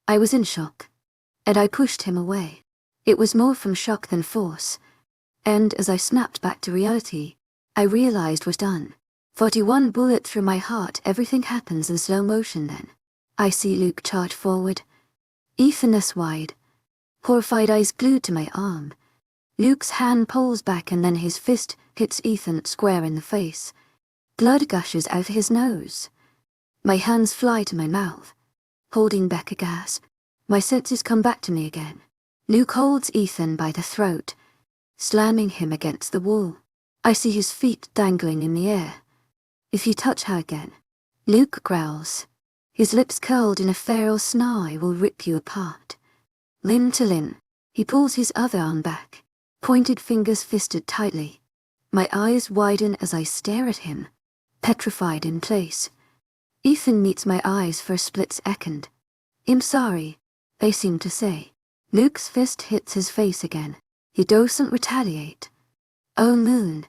I was in shock, and I pushed him away. It was more from shock than force, and as I snapped back to reality, I realized was done. 41 bullet through my heart. Everything happens in slow motion then. I see Luke charge forward, Ethan wide, horrified eyes glued to my arm. Luke's hand pulls back and then his fist hits Ethan square in the face. Blood gushes out his nose. My hands fly to my mouth, holding back a gasp. My senses come back to me again. Luke holds Ethan by the throat, slamming him against the wall. I see his feet dangling in the air. If you touch her again, Luke growls. His lips curled in a feral snarl. I will rip you apart. Limb to limb, he pulls his other arm back, pointed fingers fisted tightly. My eyes widen as I stare at him, petrified in place. Ethan meets my eyes for a split second. I'm sorry, they seem to say. Luke's fist hits his face again. He doesn't retaliate. Oh moon,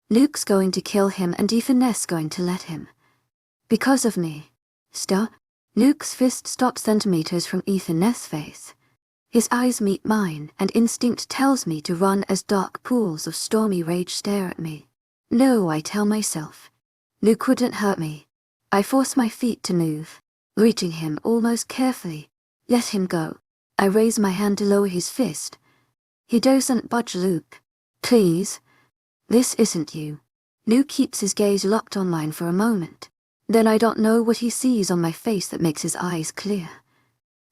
Luke's going to kill him and Ethan's going to let him. Because of me. Stop. Luke's fist stops centimeters from Ethan's face. His eyes meet mine, and instinct tells me to run as dark pools of stormy rage stare at me. No, I tell myself. Luke wouldn't hurt me. I force my feet to move, reaching him almost carefully. Let him go. I raise my hand to lower his fist. He doesn't budge. Luke, please. This isn't you. Luke keeps his gaze locked on mine for a moment. Then I don't know what he sees on my face that makes his eyes clear.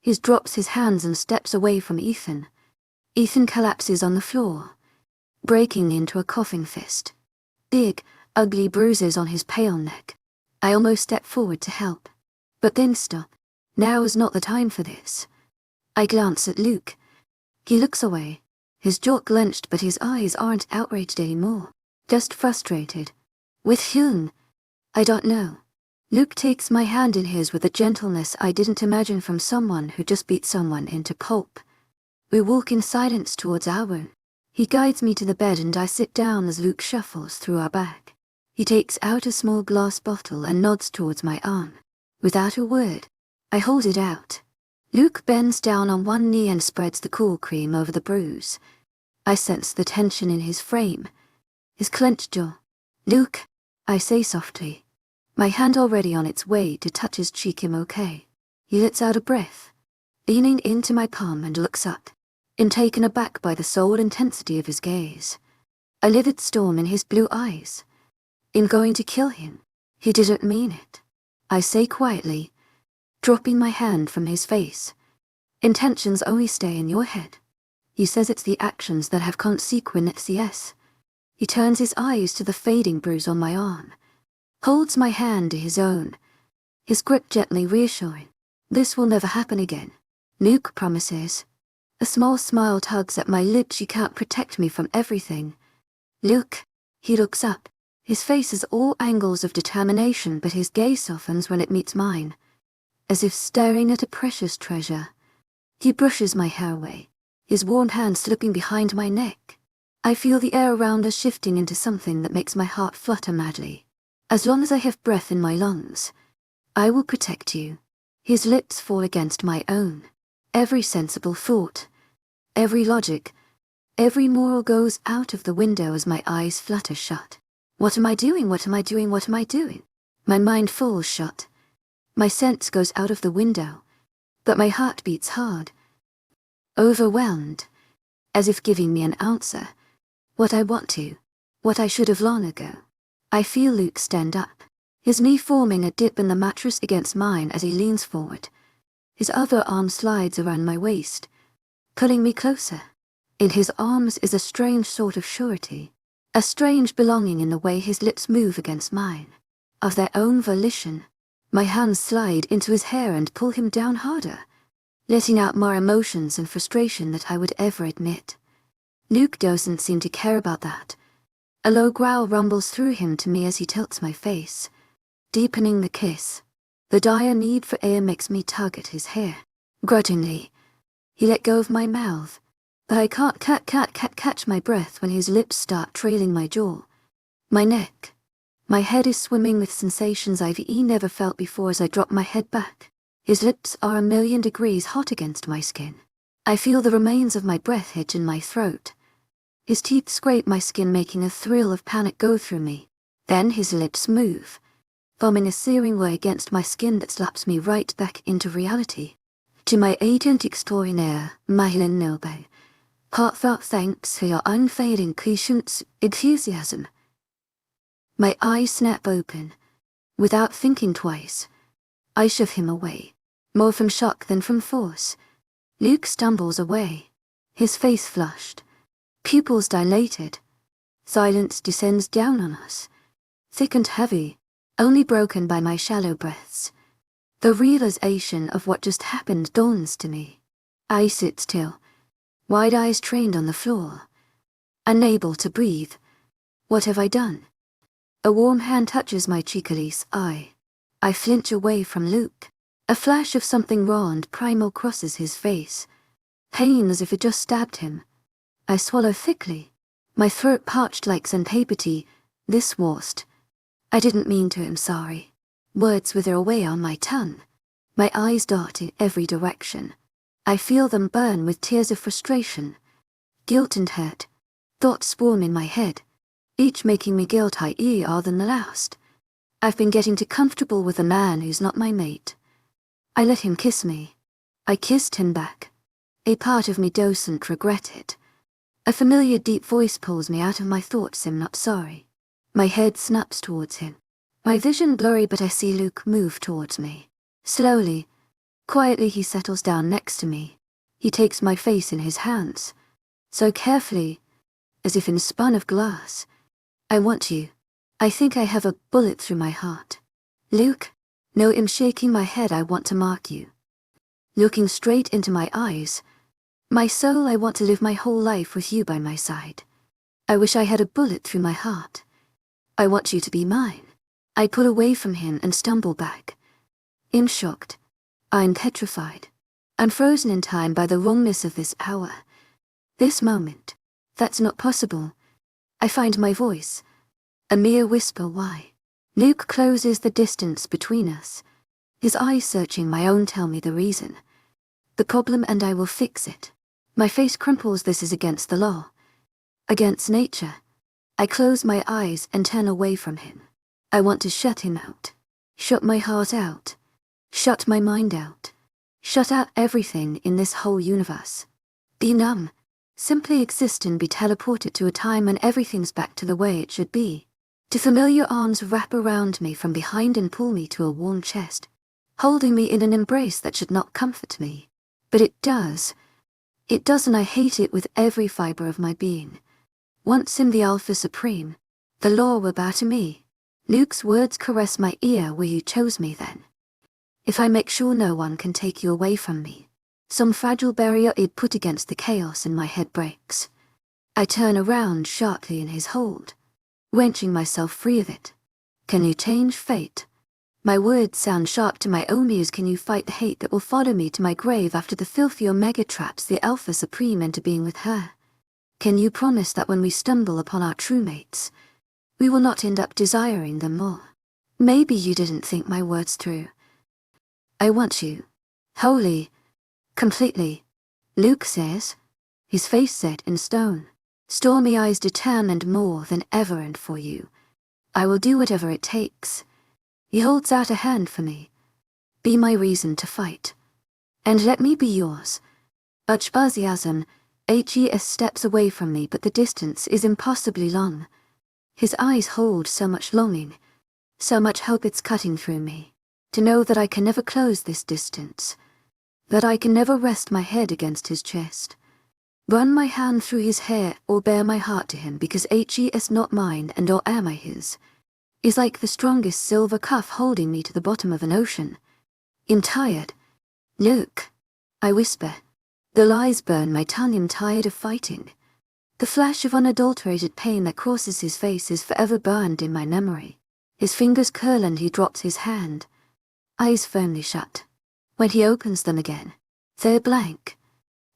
He drops his hands and steps away from Ethan. Ethan collapses on the floor, breaking into a coughing fist. Big, ugly bruises on his pale neck. I almost step forward to help, but then stop. Now is not the time for this. I glance at Luke. He looks away, his jaw clenched, but his eyes aren't outraged anymore, just frustrated. With whom? I don't know. Luke takes my hand in his with a gentleness I didn't imagine from someone who just beat someone into pulp. We walk in silence towards our room. He guides me to the bed and I sit down as Luke shuffles through our bag. He takes out a small glass bottle and nods towards my arm. Without a word, I hold it out. Luke bends down on one knee and spreads the cool cream over the bruise. I sense the tension in his frame, his clenched jaw. Luke, I say softly, my hand already on its way to touch his cheek. I'm okay. He lets out a breath, leaning into my palm and looks up, taken aback by the soul intensity of his gaze. A livid storm in his blue eyes. I'm going to kill him. He didn't mean it. I say quietly, dropping my hand from his face. Intentions only stay in your head. He says it's the actions that have consequences. He turns his eyes to the fading bruise on my arm, holds my hand to his own, his grip gently reassuring. This will never happen again, Luke promises. A small smile tugs at my lips. You can't protect me from everything. Luke, he looks up. His face is all angles of determination, but his gaze softens when it meets mine, as if staring at a precious treasure. He brushes my hair away, his warm hand slipping behind my neck. I feel the air around us shifting into something that makes my heart flutter madly. As long as I have breath in my lungs, I will protect you. His lips fall against my own. Every sensible thought, every logic, every moral goes out of the window as my eyes flutter shut. What am I doing? What am I doing? What am I doing? My mind falls shut. My sense goes out of the window, but my heart beats hard. Overwhelmed, as if giving me an answer. What I want to, what I should have long ago. I feel Luke stand up, his knee forming a dip in the mattress against mine as he leans forward. His other arm slides around my waist, pulling me closer. In his arms is a strange sort of surety, a strange belonging in the way his lips move against mine. Of their own volition, my hands slide into his hair and pull him down harder, letting out more emotions and frustration than I would ever admit. Luke doesn't seem to care about that. A low growl rumbles through him to me as he tilts my face, deepening the kiss. The dire need for air makes me tug at his hair. Grudgingly, he let go of my mouth, but I can't catch my breath when his lips start trailing my jaw, my neck. My head is swimming with sensations I've never felt before as I drop my head back. His lips are 1,000,000 degrees hot against my skin. I feel the remains of my breath hitch in my throat. His teeth scrape my skin, making a thrill of panic go through me. Then his lips move, forming a searing way against my skin that slaps me right back into reality. To my agent extraordinaire, Madeline Noble, heartfelt thanks for your unfading patience, enthusiasm. My eyes snap open. Without thinking twice, I shove him away, more from shock than from force. Luke stumbles away, his face flushed, pupils dilated. Silence descends down on us, thick and heavy, only broken by my shallow breaths. The realization of what just happened dawns to me. I sit still, wide eyes trained on the floor, unable to breathe. What have I done? A warm hand touches my cheek. I flinch away from Luke. A flash of something raw and primal crosses his face. Pain as if it just stabbed him. I swallow thickly, my throat parched like sandpaper tea. This worst. I didn't mean to. I'm sorry. Words wither away on my tongue. My eyes dart in every direction. I feel them burn with tears of frustration, guilt and hurt. Thoughts swarm in my head, each making me guiltier than the last. I've been getting too comfortable with a man who's not my mate. I let him kiss me. I kissed him back. A part of me doesn't regret it. A familiar deep voice pulls me out of my thoughts. I'm not sorry. My head snaps towards him. My vision blurry, but I see Luke move towards me. Slowly, quietly he settles down next to me. He takes my face in his hands, so carefully, as if in spun of glass. I want you. I think I have a bullet through my heart. Luke? No, I'm shaking my head. I want to mark you. Looking straight into my eyes. My soul, I want to live my whole life with you by my side. I wish I had a bullet through my heart. I want you to be mine. I pull away from him and stumble back. I'm shocked. I'm petrified. I'm frozen in time by the wrongness of this hour. This moment. That's not possible. I find my voice. A mere whisper. Why? Luke closes the distance between us. His eyes searching my own tell me the reason. The problem, and I will fix it. My face crumples. This is against the law. Against nature. I close my eyes and turn away from him. I want to shut him out. Shut my heart out. Shut my mind out. Shut out everything in this whole universe. Be numb. Simply exist and be teleported to a time when everything's back to the way it should be. To familiar arms wrap around me from behind and pull me to a warm chest, holding me in an embrace that should not comfort me. But it does. It does, and I hate it with every fiber of my being. Once in the Alpha Supreme, the law will bow to me. Luke's words caress my ear. Will you chose me then? If I make sure no one can take you away from me, some fragile barrier it put against the chaos, and my head breaks. I turn around sharply in his hold, wrenching myself free of it. Can you change fate? My words sound sharp to my own ears. Can you fight the hate that will follow me to my grave after the filthy Omega traps the Alpha Supreme into being with her? Can you promise that when we stumble upon our true mates, we will not end up desiring them more? Maybe you didn't think my words through. I want you. Wholly. Completely. Luke says, his face set in stone, stormy eyes determined more than ever, and for you, I will do whatever it takes. He holds out a hand for me. Be my reason to fight. And let me be yours. Enthusiasm. HES steps away from me, but the distance is impossibly long. His eyes hold so much longing, so much hope. It's cutting through me. To know that I can never close this distance, that I can never rest my head against his chest, run my hand through his hair, or bare my heart to him, because HES not mine and or am I his, is like the strongest silver cuff holding me to the bottom of an ocean. I'm tired. Look, I whisper. The lies burn my tongue. I'm tired of fighting. The flash of unadulterated pain that crosses his face is forever burned in my memory. His fingers curl and he drops his hand. Eyes firmly shut. When he opens them again, they're blank.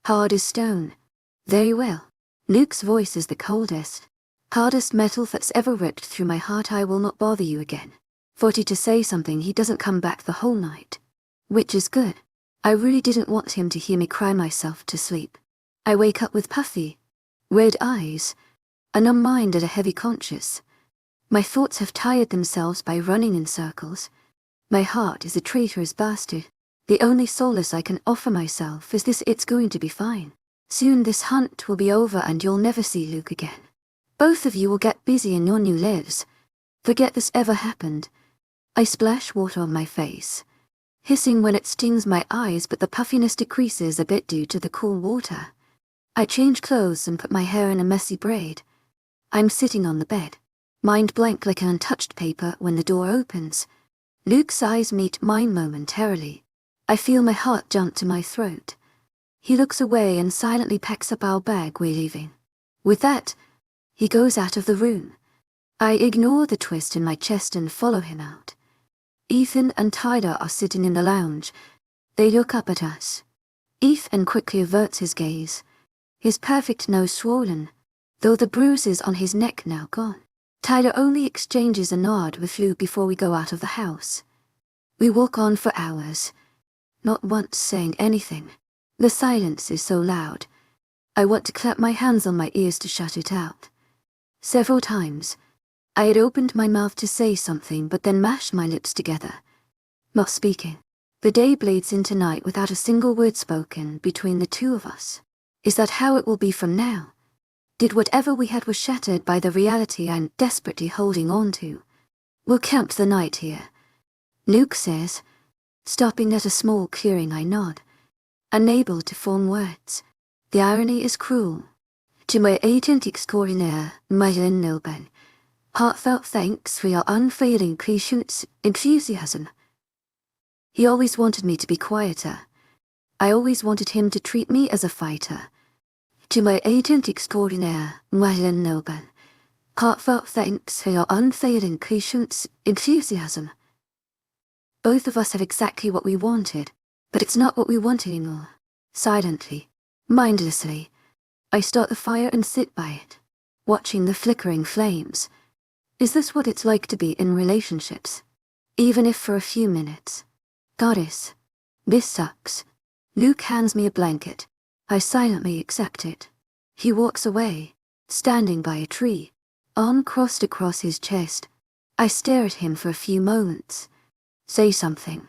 Hard as stone. Very well. Luke's voice is the coldest, hardest metal that's ever ripped through my heart. I will not bother you again. 40 to say something. He doesn't come back the whole night. which is good. I really didn't want him to hear me cry myself to sleep. I wake up with puffy, red eyes, a numb mind and a heavy conscience. My thoughts have tired themselves by running in circles. My heart is a traitorous bastard. The only solace I can offer myself is this: it's going to be fine. Soon this hunt will be over and you'll never see Luke again. Both of you will get busy in your new lives. Forget this ever happened. I splash water on my face, hissing when it stings my eyes, but the puffiness decreases a bit due to the cool water. I change clothes and put my hair in a messy braid. I'm sitting on the bed, mind blank like an untouched paper, when the door opens. Luke's eyes meet mine momentarily. I feel my heart jump to my throat. He looks away and silently packs up our bag. We're leaving. With that, he goes out of the room. I ignore the twist in my chest and follow him out. Ethan and Tyler are sitting in the lounge. They look up at us. Ethan quickly averts his gaze, his perfect nose swollen, though the bruises on his neck now gone. Tyler only exchanges a nod with Luke before we go out of the house. We walk on for hours, not once saying anything. The silence is so loud. I want to clap my hands on my ears to shut it out. Several times, I had opened my mouth to say something but then mashed my lips together, not speaking. The day bleeds into night without a single word spoken between the two of us. Is that how it will be from now? Did whatever we had was shattered by the reality I'm desperately holding on to? We'll camp the night here, Luke says. Stopping at a small clearing, I nod, unable to form words. The irony is cruel.丨extraordinaire, wildest. Heartfelt thanks for your unfailing patience, enthusiasm. He always wanted me to be quieter. I always wanted him to treat me as a fighter.丨extraordinaire, wildest. Heartfelt thanks for your unfailing patience, enthusiasm. Both of us have exactly what we wanted, but it's not what we want anymore. Silently, mindlessly, I start the fire and sit by it, watching the flickering flames. Is this what it's like to be in relationships? Even if for a few minutes. Goddess, this sucks. Luke hands me a blanket. I silently accept it. He walks away, standing by a tree, arm crossed across his chest. I stare at him for a few moments. Say something.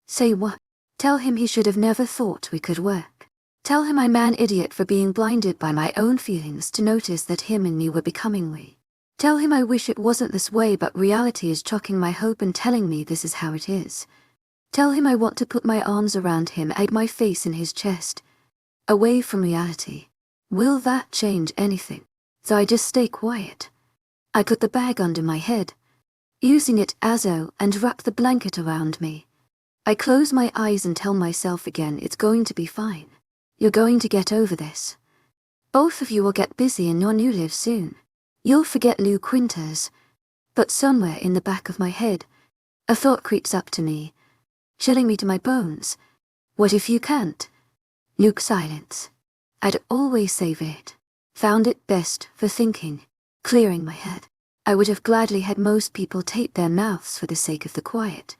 Say what? Tell him he should have never thought we could work. Tell him I'm an idiot for being blinded by my own feelings to notice that him and me were becoming we. Tell him I wish it wasn't this way, but reality is choking my hope and telling me this is how it is. Tell him I want to put my arms around him, egg my face in his chest. Away from reality. Will that change anything? So I just stay quiet. I put the bag under my head, using it as and wrap the blanket around me. I close my eyes and tell myself again, it's going to be fine. You're going to get over this. Both of you will get busy in your new lives soon. You'll forget Luke Winters. But somewhere in the back of my head, a thought creeps up to me, chilling me to my bones. What if you can't? Luke silence. I'd always save it. Found it best for thinking, clearing my head. I would have gladly had most people tape their mouths for the sake of the quiet.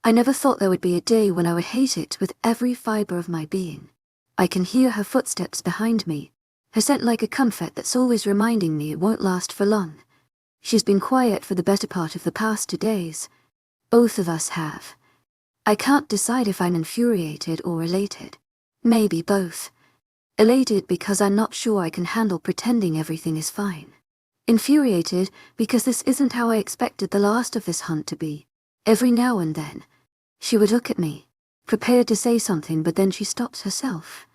I never thought there would be a day when I would hate it with every fiber of my being. I can hear her footsteps behind me, her scent like a comfort that's always reminding me it won't last for long. She's been quiet for the better part of the past 2 days. Both of us have. I can't decide if I'm infuriated or elated. Maybe both. Elated because I'm not sure I can handle pretending everything is fine. Infuriated because this isn't how I expected the last of this hunt to be. Every now and then, she would look at me, prepared to say something, but then she stops herself,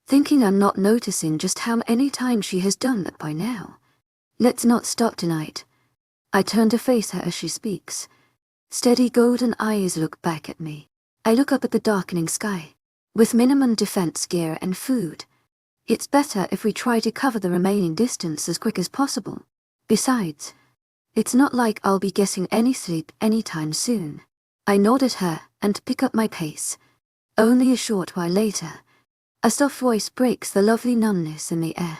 thinking I'm not noticing just how many times she has done that by now. Let's not stop tonight. I turn to face her as she speaks. Steady golden eyes look back at me. I look up at the darkening sky. With minimum defense gear and food, it's better if we try to cover the remaining distance as quick as possible. Besides, it's not like I'll be getting any sleep anytime soon. I nod at her and pick up my pace. Only a short while later, a soft voice breaks the lovely numbness in the air.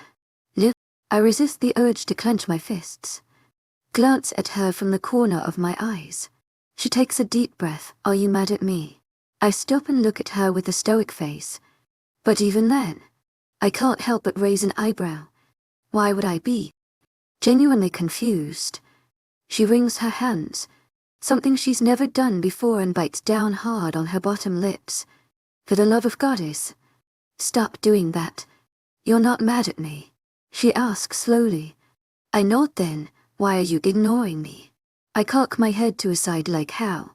Look, I resist the urge to clench my fists. Glance at her from the corner of my eyes. She takes a deep breath. Are you mad at me? I stop and look at her with a stoic face. But even then, I can't help but raise an eyebrow. Why would I be genuinely confused? She wrings her hands, something she's never done before, and bites down hard on her bottom lips. For the love of Goddess, stop doing that. You're not mad at me, she asks slowly. I nod then. Why are you ignoring me? I cock my head to a side like how?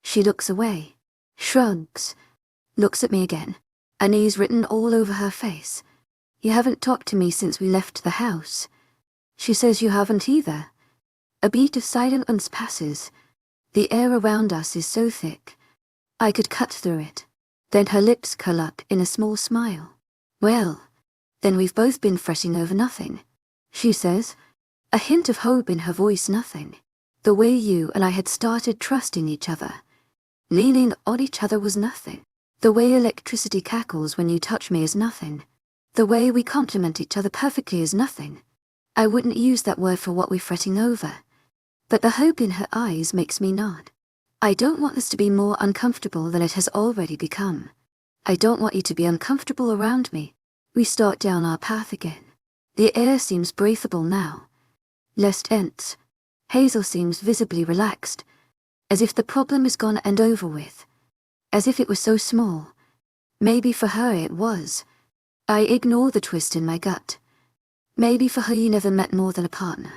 She looks away, shrugs, looks at me again, unease written all over her face. You haven't talked to me since we left the house. She says you haven't either. A beat of silence passes. The air around us is so thick, I could cut through it. Then her lips curl up in a small smile. Well, then we've both been fretting over nothing, she says, a hint of hope in her voice. Nothing. The way you and I had started trusting each other, leaning on each other, was nothing. The way electricity cackles when you touch me is nothing. The way we complement each other perfectly is nothing. I wouldn't use that word for what we're fretting over. But the hope in her eyes makes me nod. I don't want this to be more uncomfortable than it has already become. I don't want you to be uncomfortable around me. We start down our path again. The air seems breathable now, less tense. Hazel seems visibly relaxed, as if the problem is gone and over with. As if it was so small. Maybe for her it was. I ignore the twist in my gut. Maybe for her you never met more than a partner,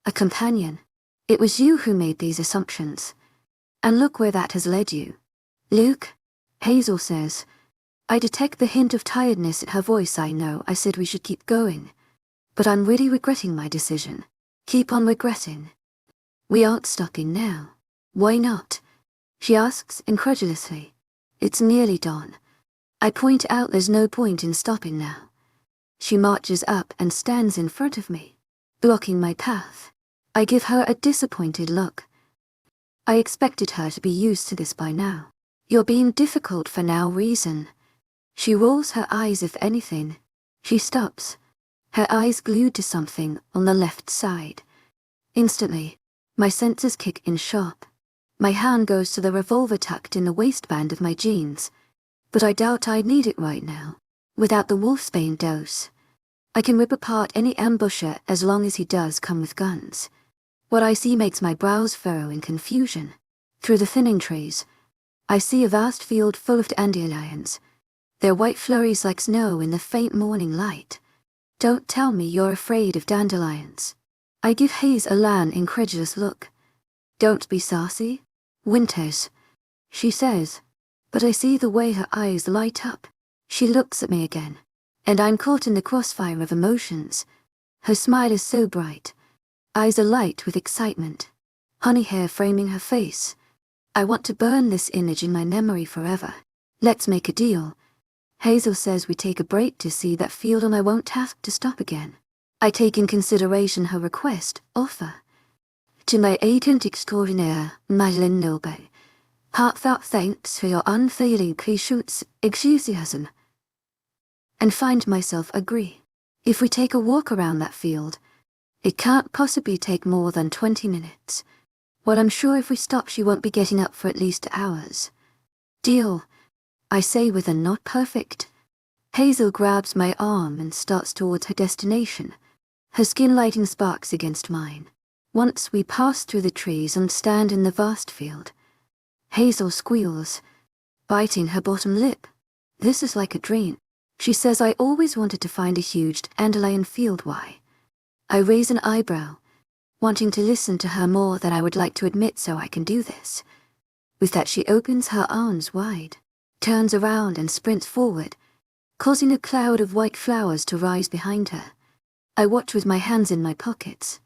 a companion. It was you who made these assumptions. And look where that has led you. Luke, Hazel says. I detect the hint of tiredness in her voice. I know I said we should keep going, but I'm really regretting my decision. Keep on regretting. We aren't stopping now. Why not? She asks incredulously. It's nearly dawn. I point out there's no point in stopping now. She marches up and stands in front of me, blocking my path. I give her a disappointed look. I expected her to be used to this by now. You're being difficult for no reason. She rolls her eyes. If anything. She stops, her eyes glued to something on the left side. Instantly, my senses kick in sharp. My hand goes to the revolver tucked in the waistband of my jeans. But I doubt I'd need it right now. Without the wolfsbane dose, I can rip apart any ambusher as long as he does come with guns. What I see makes my brows furrow in confusion. Through the thinning trees, I see a vast field full of dandelions, their white flurries like snow in the faint morning light. Don't tell me you're afraid of dandelions. I give Hazel an incredulous look. Don't be saucy. Winters, she says, but I see the way her eyes light up. She looks at me again, and I'm caught in the crossfire of emotions. Her smile is so bright, eyes alight with excitement, honey hair framing her face. I want to burn this image in my memory forever. Let's make a deal. Hazel says we take a break to see that field and I won't have to stop again. I take in consideration her request, offer. To my agent extraordinaire, Madeleine Nilbe, heartfelt thanks for your unfailing patience, enthusiasm. And find myself agree. If we take a walk around that field, it can't possibly take more than 20 minutes. Well, I'm sure if we stop she won't be getting up for at least hours. Deal, I say with a not perfect. Hazel grabs my arm and starts towards her destination, her skin lighting sparks against mine. Once we pass through the trees and stand in the vast field, Hazel squeals, biting her bottom lip. This is like a dream. She says I always wanted to find a huge dandelion field. Why? I raise an eyebrow, wanting to listen to her more than I would like to admit, so I can do this. With that she opens her arms wide, turns around and sprints forward, causing a cloud of white flowers to rise behind her. I watch with my hands in my pockets,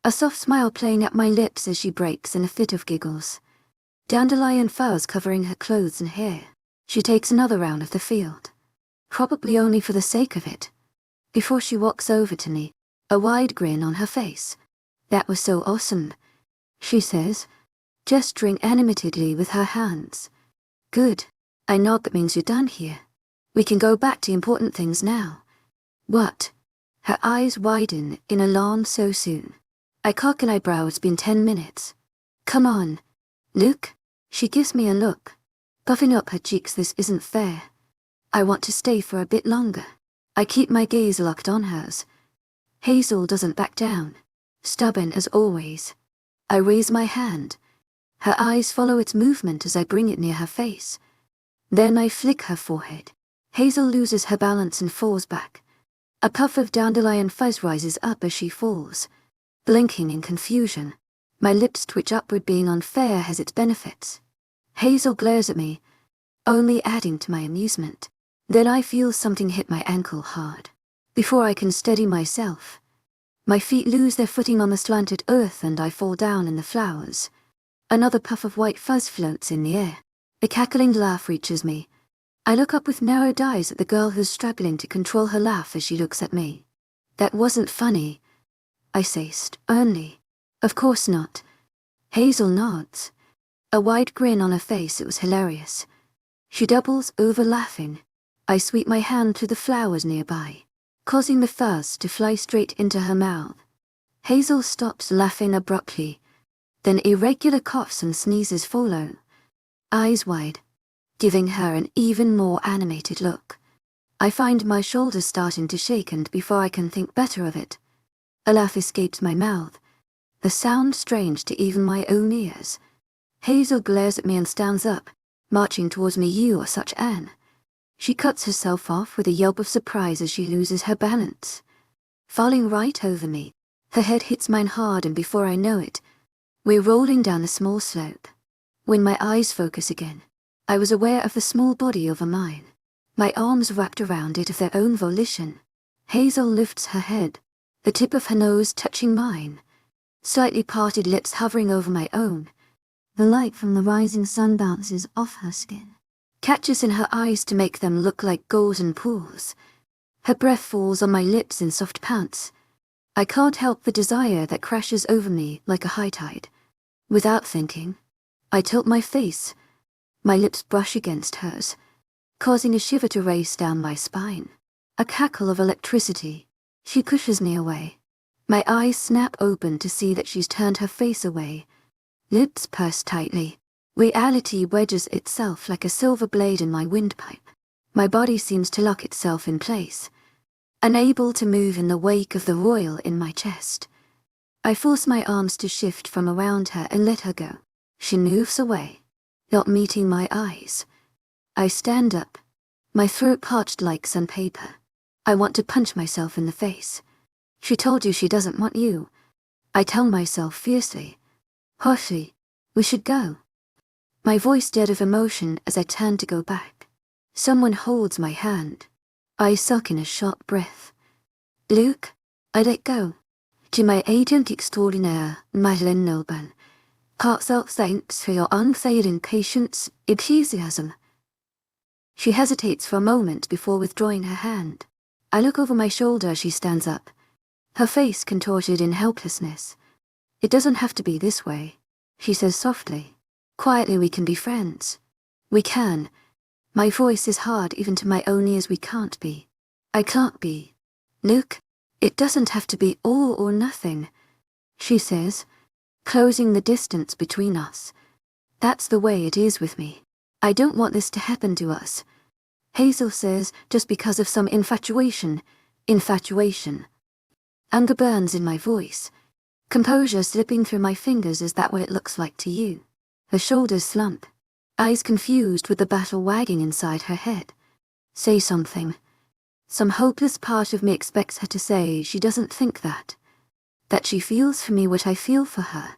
a soft smile playing at my lips as she breaks in a fit of giggles. Dandelion flowers covering her clothes and hair. She takes another round of the field, probably only for the sake of it, before she walks over to me, a wide grin on her face. That was so awesome, she says, gesturing animatedly with her hands. Good. I nod. That means you're done here. We can go back to important things now. What? Her eyes widen in alarm. So soon? I cock an eyebrow. It's been 10 minutes. Come on, Luke. She gives me a look. puffing up her cheeks. This isn't fair. I want to stay for a bit longer. I keep my gaze locked on hers. Hazel doesn't back down, stubborn as always. I raise my hand. Her eyes follow its movement as I bring it near her face. Then I flick her forehead. Hazel loses her balance and falls back. A puff of dandelion fuzz rises up as she falls. Blinking in confusion, my lips twitch upward. Being unfair has its benefits. Hazel glares at me, only adding to my amusement. Then I feel something hit my ankle hard. Before I can steady myself, my feet lose their footing on the slanted earth and I fall down in the flowers. Another puff of white fuzz floats in the air. A cackling laugh reaches me. I look up with narrowed eyes at the girl who's struggling to control her laugh as she looks at me. That wasn't funny, I say sternly. Of course not. Hazel nods. A wide grin on her face. It was hilarious. She doubles over laughing. I sweep my hand through the flowers nearby, causing the fuzz to fly straight into her mouth. Hazel stops laughing abruptly. Then irregular coughs and sneezes follow, eyes wide, giving her an even more animated look. I find my shoulders starting to shake, and before I can think better of it, a laugh escapes my mouth, the sound strange to even my own ears. Hazel glares at me and stands up, marching towards me. You are such an... She cuts herself off with a yelp of surprise as she loses her balance. Falling right over me, her head hits mine hard, and before I know it, we're rolling down a small slope. When my eyes focus again, I was aware of the small body over mine, my arms wrapped around it of their own volition. Hazel lifts her head, the tip of her nose touching mine, slightly parted lips hovering over my own. The light from the rising sun bounces off her skin, catches in her eyes to make them look like golden pools. Her breath falls on my lips in soft pants. I can't help the desire that crashes over me like a high tide. Without thinking, I tilt my face. My lips brush against hers, causing a shiver to race down my spine. A cackle of electricity. She pushes me away. My eyes snap open to see that she's turned her face away. Lips pursed tightly. Reality wedges itself like a silver blade in my windpipe. My body seems to lock itself in place, unable to move in the wake of the royal in my chest. I force my arms to shift from around her and let her go. She moves away, not meeting my eyes. I stand up, my throat parched like sandpaper. I want to punch myself in the face. She told you she doesn't want you. I tell myself fiercely. Hushly, we should go. My voice dead of emotion as I turn to go back. Someone holds my hand. I suck in a sharp breath. Luke, I let go. To my agent extraordinaire, Madeleine Nolban. Heartfelt thanks for your unfailing patience, enthusiasm. She hesitates for a moment before withdrawing her hand. I look over my shoulder as she stands up, her face contorted in helplessness. It doesn't have to be this way, she says softly. Quietly, we can be friends. We can. My voice is hard even to my own ears. We can't be. I can't be. Luke, it doesn't have to be all or nothing, she says, closing the distance between us. That's the way it is with me. I don't want this to happen to us. Hazel says, just because of some infatuation. Anger burns in my voice. Composure slipping through my fingers. Is that what it looks like to you? Her shoulders slump, eyes confused with the battle wagging inside her head. Say something. Some hopeless part of me expects her to say she doesn't think that. That she feels for me what I feel for her.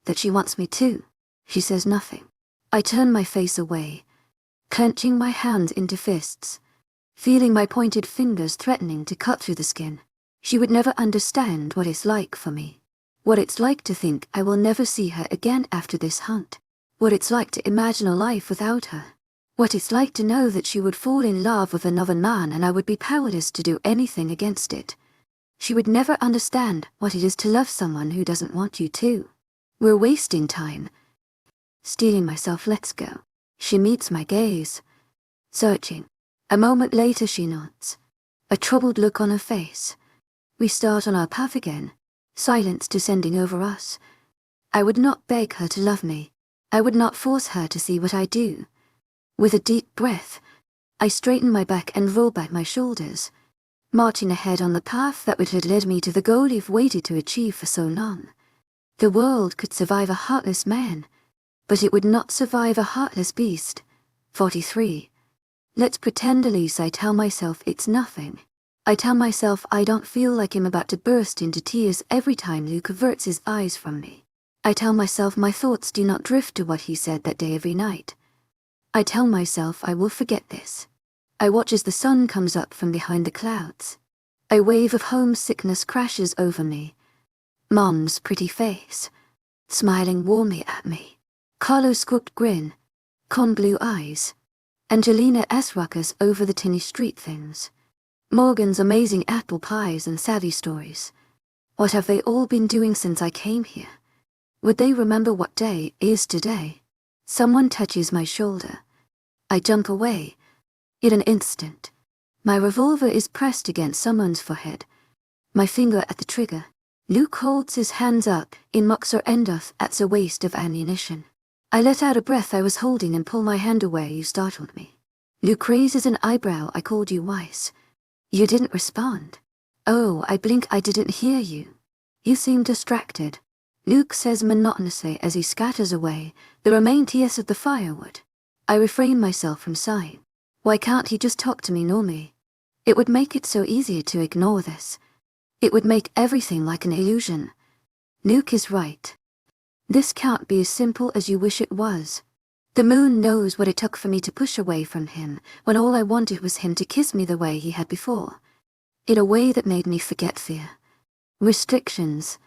That she wants me too. She says nothing. I turn my face away, clenching my hands into fists, feeling my pointed fingers threatening to cut through the skin. She would never understand what it's like for me. What it's like to think I will never see her again after this hunt. What it's like to imagine a life without her. What it's like to know that she would fall in love with another man and I would be powerless to do anything against it. She would never understand what it is to love someone who doesn't want you to. We're wasting time. Steeling myself, let's go. She meets my gaze, searching. A moment later she nods, a troubled look on her face. We start on our path again, silence descending over us. I would not beg her to love me. I would not force her to see what I do. With a deep breath, I straightened my back and rolled back my shoulders, marching ahead on the path that would have led me to the goal I've waited to achieve for so long. The world could survive a heartless man, but it would not survive a heartless beast. 43. Let's pretend at least I tell myself it's nothing. I tell myself I don't feel like I'm about to burst into tears every time Luke averts his eyes from me. I tell myself my thoughts do not drift to what he said that day every night. I tell myself I will forget this. I watch as the sun comes up from behind the clouds. A wave of homesickness crashes over me. Mom's pretty face, smiling warmly at me. Carlo's crooked grin, corn blue eyes. Angelina S. ruckus over the tinny street things. Morgan's amazing apple pies and savvy stories. What have they all been doing since I came here? Would they remember what day is today? Someone touches my shoulder. I jump away. In an instant, my revolver is pressed against someone's forehead. My finger at the trigger. Luke holds his hands up in mock surrender at the waste of ammunition. I let out a breath I was holding and pull my hand away. You startled me. Luke raises an eyebrow. I called you wise. You didn't respond. Oh, I blink. I didn't hear you. You seem distracted. Luke says monotonously as he scatters away the remains of the firewood. I refrain myself from sighing. Why can't he just talk to me normally? It would make it so easier to ignore this. It would make everything like an illusion. Luke is right. This can't be as simple as you wish it was. The moon knows what it took for me to push away from him when all I wanted was him to kiss me the way he had before. In a way that made me forget fear. Restrictions.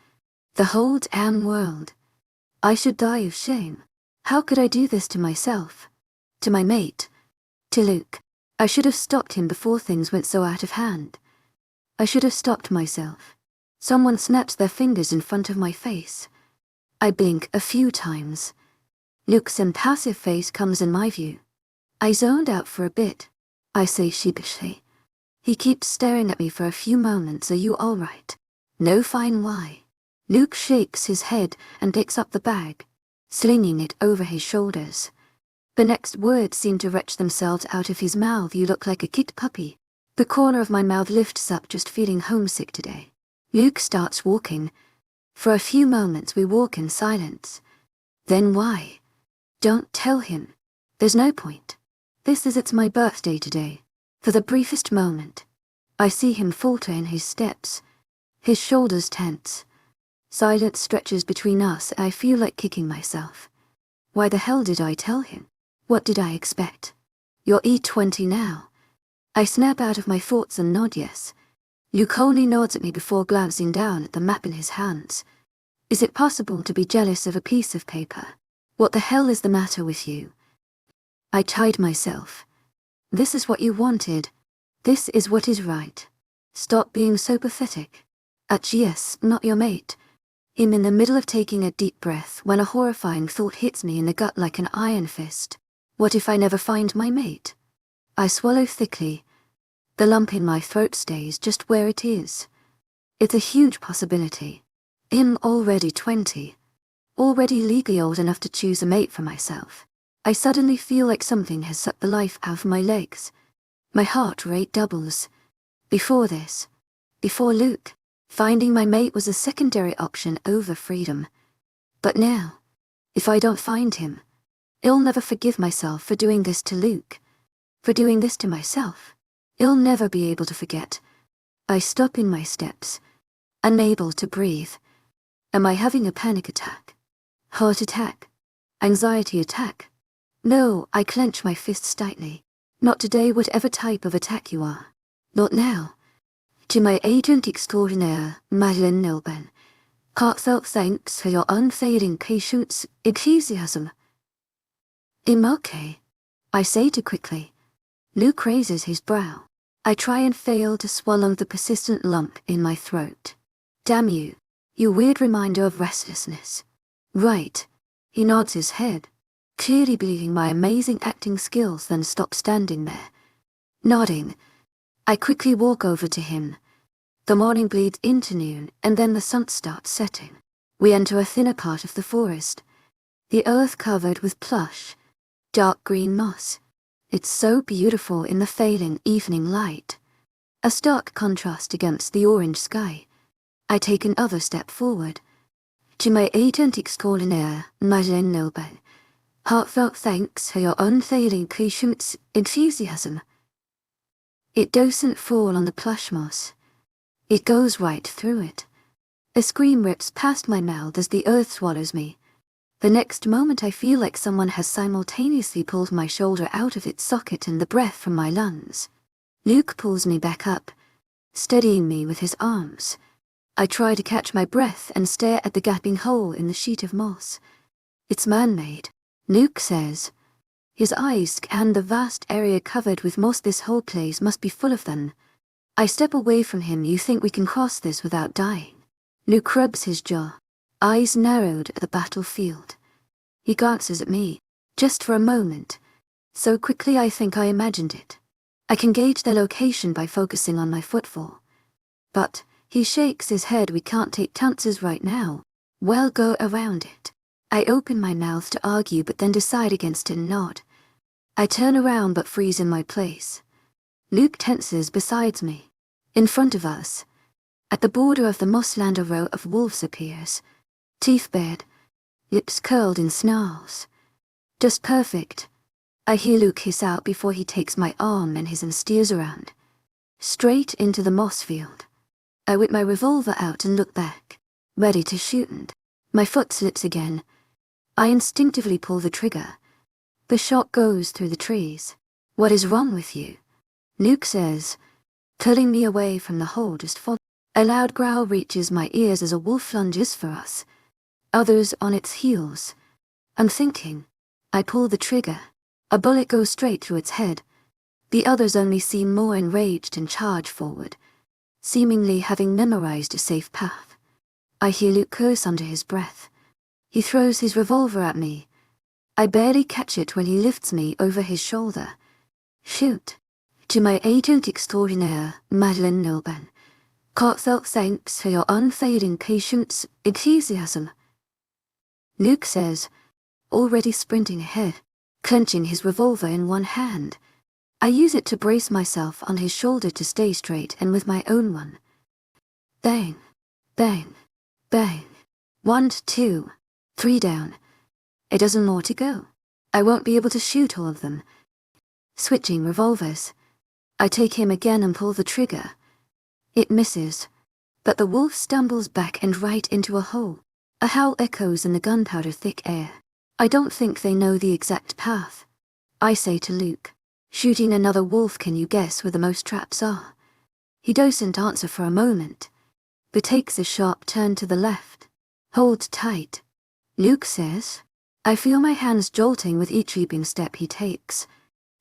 The whole damn world. I should die of shame. How could I do this to myself? To my mate? To Luke? I should have stopped him before things went so out of hand. I should have stopped myself. Someone snaps their fingers in front of my face. I blink a few times. Luke's impassive face comes in my view. I zoned out for a bit. I say sheepishly. He keeps staring at me for a few moments. Are you all right? No, fine, why? Luke shakes his head and picks up the bag, slinging it over his shoulders. The next words seem to retch themselves out of his mouth. You look like a kicked puppy. The corner of my mouth lifts up, just feeling homesick today. Luke starts walking. For a few moments we walk in silence. Then why? Don't tell him. There's no point. It's my birthday today. For the briefest moment, I see him falter in his steps. His shoulders tense. Silence stretches between us. I feel like kicking myself. Why the hell did I tell him? What did I expect? You're E20 now. I snap out of my thoughts and nod yes. Luke only nods at me before glancing down at the map in his hands. Is it possible to be jealous of a piece of paper? What the hell is the matter with you? I chide myself. This is what you wanted. This is what is right. Stop being so pathetic. Yes, not your mate. I'm in the middle of taking a deep breath when a horrifying thought hits me in the gut like an iron fist. What if I never find my mate? I swallow thickly. The lump in my throat stays just where it is. It's a huge possibility. I'm already 20. Already legally old enough to choose a mate for myself. I suddenly feel like something has sucked the life out of my legs. My heart rate doubles. Before this, before Luke, finding my mate was a secondary option over freedom. But now, if I don't find him, I'll never forgive myself for doing this to Luke. For doing this to myself. I'll never be able to forget. I stop in my steps, unable to breathe. Am I having a panic attack? Heart attack? Anxiety attack? No, I clench my fists tightly. Not today, whatever type of attack you are. Not now. To my agent extraordinaire, Madeline Nilben. Heartfelt thanks for your unfailing patience, enthusiasm. I'm okay, I say too quickly. Luke raises his brow. I try and fail to swallow the persistent lump in my throat. Damn you, you weird reminder of restlessness. Right. He nods his head, clearly believing my amazing acting skills, then stops standing there. Nodding, I quickly walk over to him. The morning bleeds into noon, and then the sun starts setting. We enter a thinner part of the forest. The earth covered with plush, dark green moss. It's so beautiful in the failing evening light. A stark contrast against the orange sky. I take another step forward. To my agent extraordinaire, Madeleine Noble. Heartfelt thanks for your unfailing patience, enthusiasm. It doesn't fall on the plush moss. It goes right through it. A scream rips past my mouth as the earth swallows me. The next moment I feel like someone has simultaneously pulled my shoulder out of its socket and the breath from my lungs. Luke pulls me back up, steadying me with his arms. I try to catch my breath and stare at the gaping hole in the sheet of moss. It's man-made, Luke says. His eyes scan the vast area covered with moss. This whole place must be full of them. I step away from him. You think we can cross this without dying? Luke rubs his jaw, eyes narrowed at the battlefield. He glances at me, just for a moment. So quickly I think I imagined it. I can gauge their location by focusing on my footfall. But he shakes his head. We can't take chances right now. We'll go around it. I open my mouth to argue but then decide against it and nod. I turn around but freeze in my place. Luke tenses beside me. In front of us, at the border of the mossland, a row of wolves appears. Teeth bared, lips curled in snarls. Just perfect. I hear Luke hiss out before he takes my arm and steers around. Straight into the moss field. I whip my revolver out and look back, ready to shoot, and my foot slips again. I instinctively pull the trigger. The shot goes through the trees. What is wrong with you? Luke says, pulling me away from the hole. Just follow. A loud growl reaches my ears as a wolf lunges for us. Others on its heels. I'm thinking. I pull the trigger. A bullet goes straight through its head. The others only seem more enraged and charge forward, seemingly having memorized a safe path. I hear Luke curse under his breath. He throws his revolver at me. I barely catch it when he lifts me over his shoulder. Shoot. To my agent extraordinaire, Madeleine Noble. Heartfelt thanks for your unfailing patience, enthusiasm. Luke says, already sprinting ahead, clenching his revolver in one hand. I use it to brace myself on his shoulder to stay straight and with my own one. Bang, bang, bang. 1, 2, 3 down. A dozen more to go. I won't be able to shoot all of them. Switching revolvers. I take him again and pull the trigger. It misses, but the wolf stumbles back and right into a hole. A howl echoes in the gunpowder-thick air. I don't think they know the exact path. I say to Luke, shooting another wolf, can you guess where the most traps are? He doesn't answer for a moment, but takes a sharp turn to the left. Hold tight, Luke says. I feel my hands jolting with each leaping step he takes.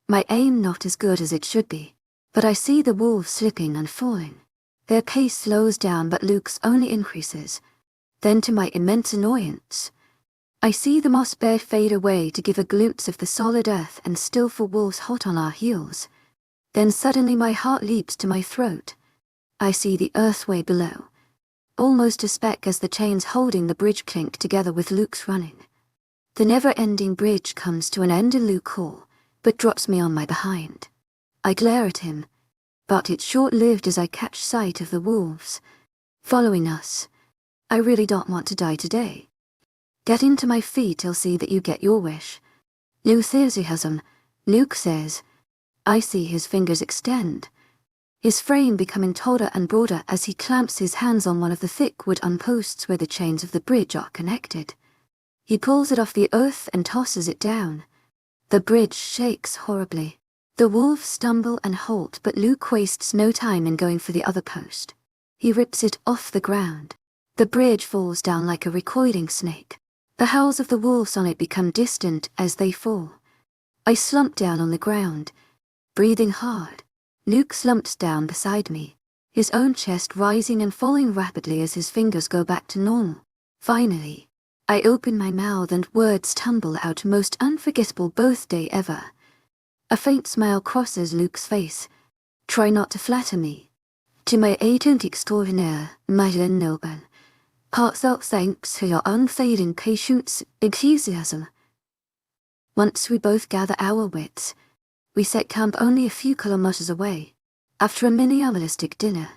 My aim not as good as it should be, but I see the wolves slipping and falling. Their pace slows down but Luke's only increases. Then to my immense annoyance, I see the moss bear fade away to give a glimpse of the solid earth and still 4 wolves hot on our heels. Then suddenly my heart leaps to my throat. I see the earthway below, almost a speck as the chains holding the bridge clink together with Luke's running. The never-ending bridge comes to an end in Luke Hall, but drops me on my behind. I glare at him, but it's short-lived as I catch sight of the wolves following us. I really don't want to die today. Getting to my feet, I'll see that you get your wish. Enthusiasm, Luke says. I see his fingers extend, his frame becoming taller and broader as he clamps his hands on one of the thick wooden posts where the chains of the bridge are connected. He pulls it off the earth and tosses it down. The bridge shakes horribly. The wolves stumble and halt, but Luke wastes no time in going for the other post. He rips it off the ground. The bridge falls down like a recoiling snake. The howls of the wolves on it become distant as they fall. I slump down on the ground, breathing hard. Luke slumps down beside me, his own chest rising and falling rapidly as his fingers go back to normal. Finally, I open my mouth and words tumble out. Most unforgettable birthday ever. A faint smile crosses Luke's face. Try not to flatter me. To my agent extraordinaire, Madeleine Noble. Heartfelt thanks for your unfailing patience, enthusiasm. Once we both gather our wits, We set camp only a few kilometers away. After a minimalistic dinner,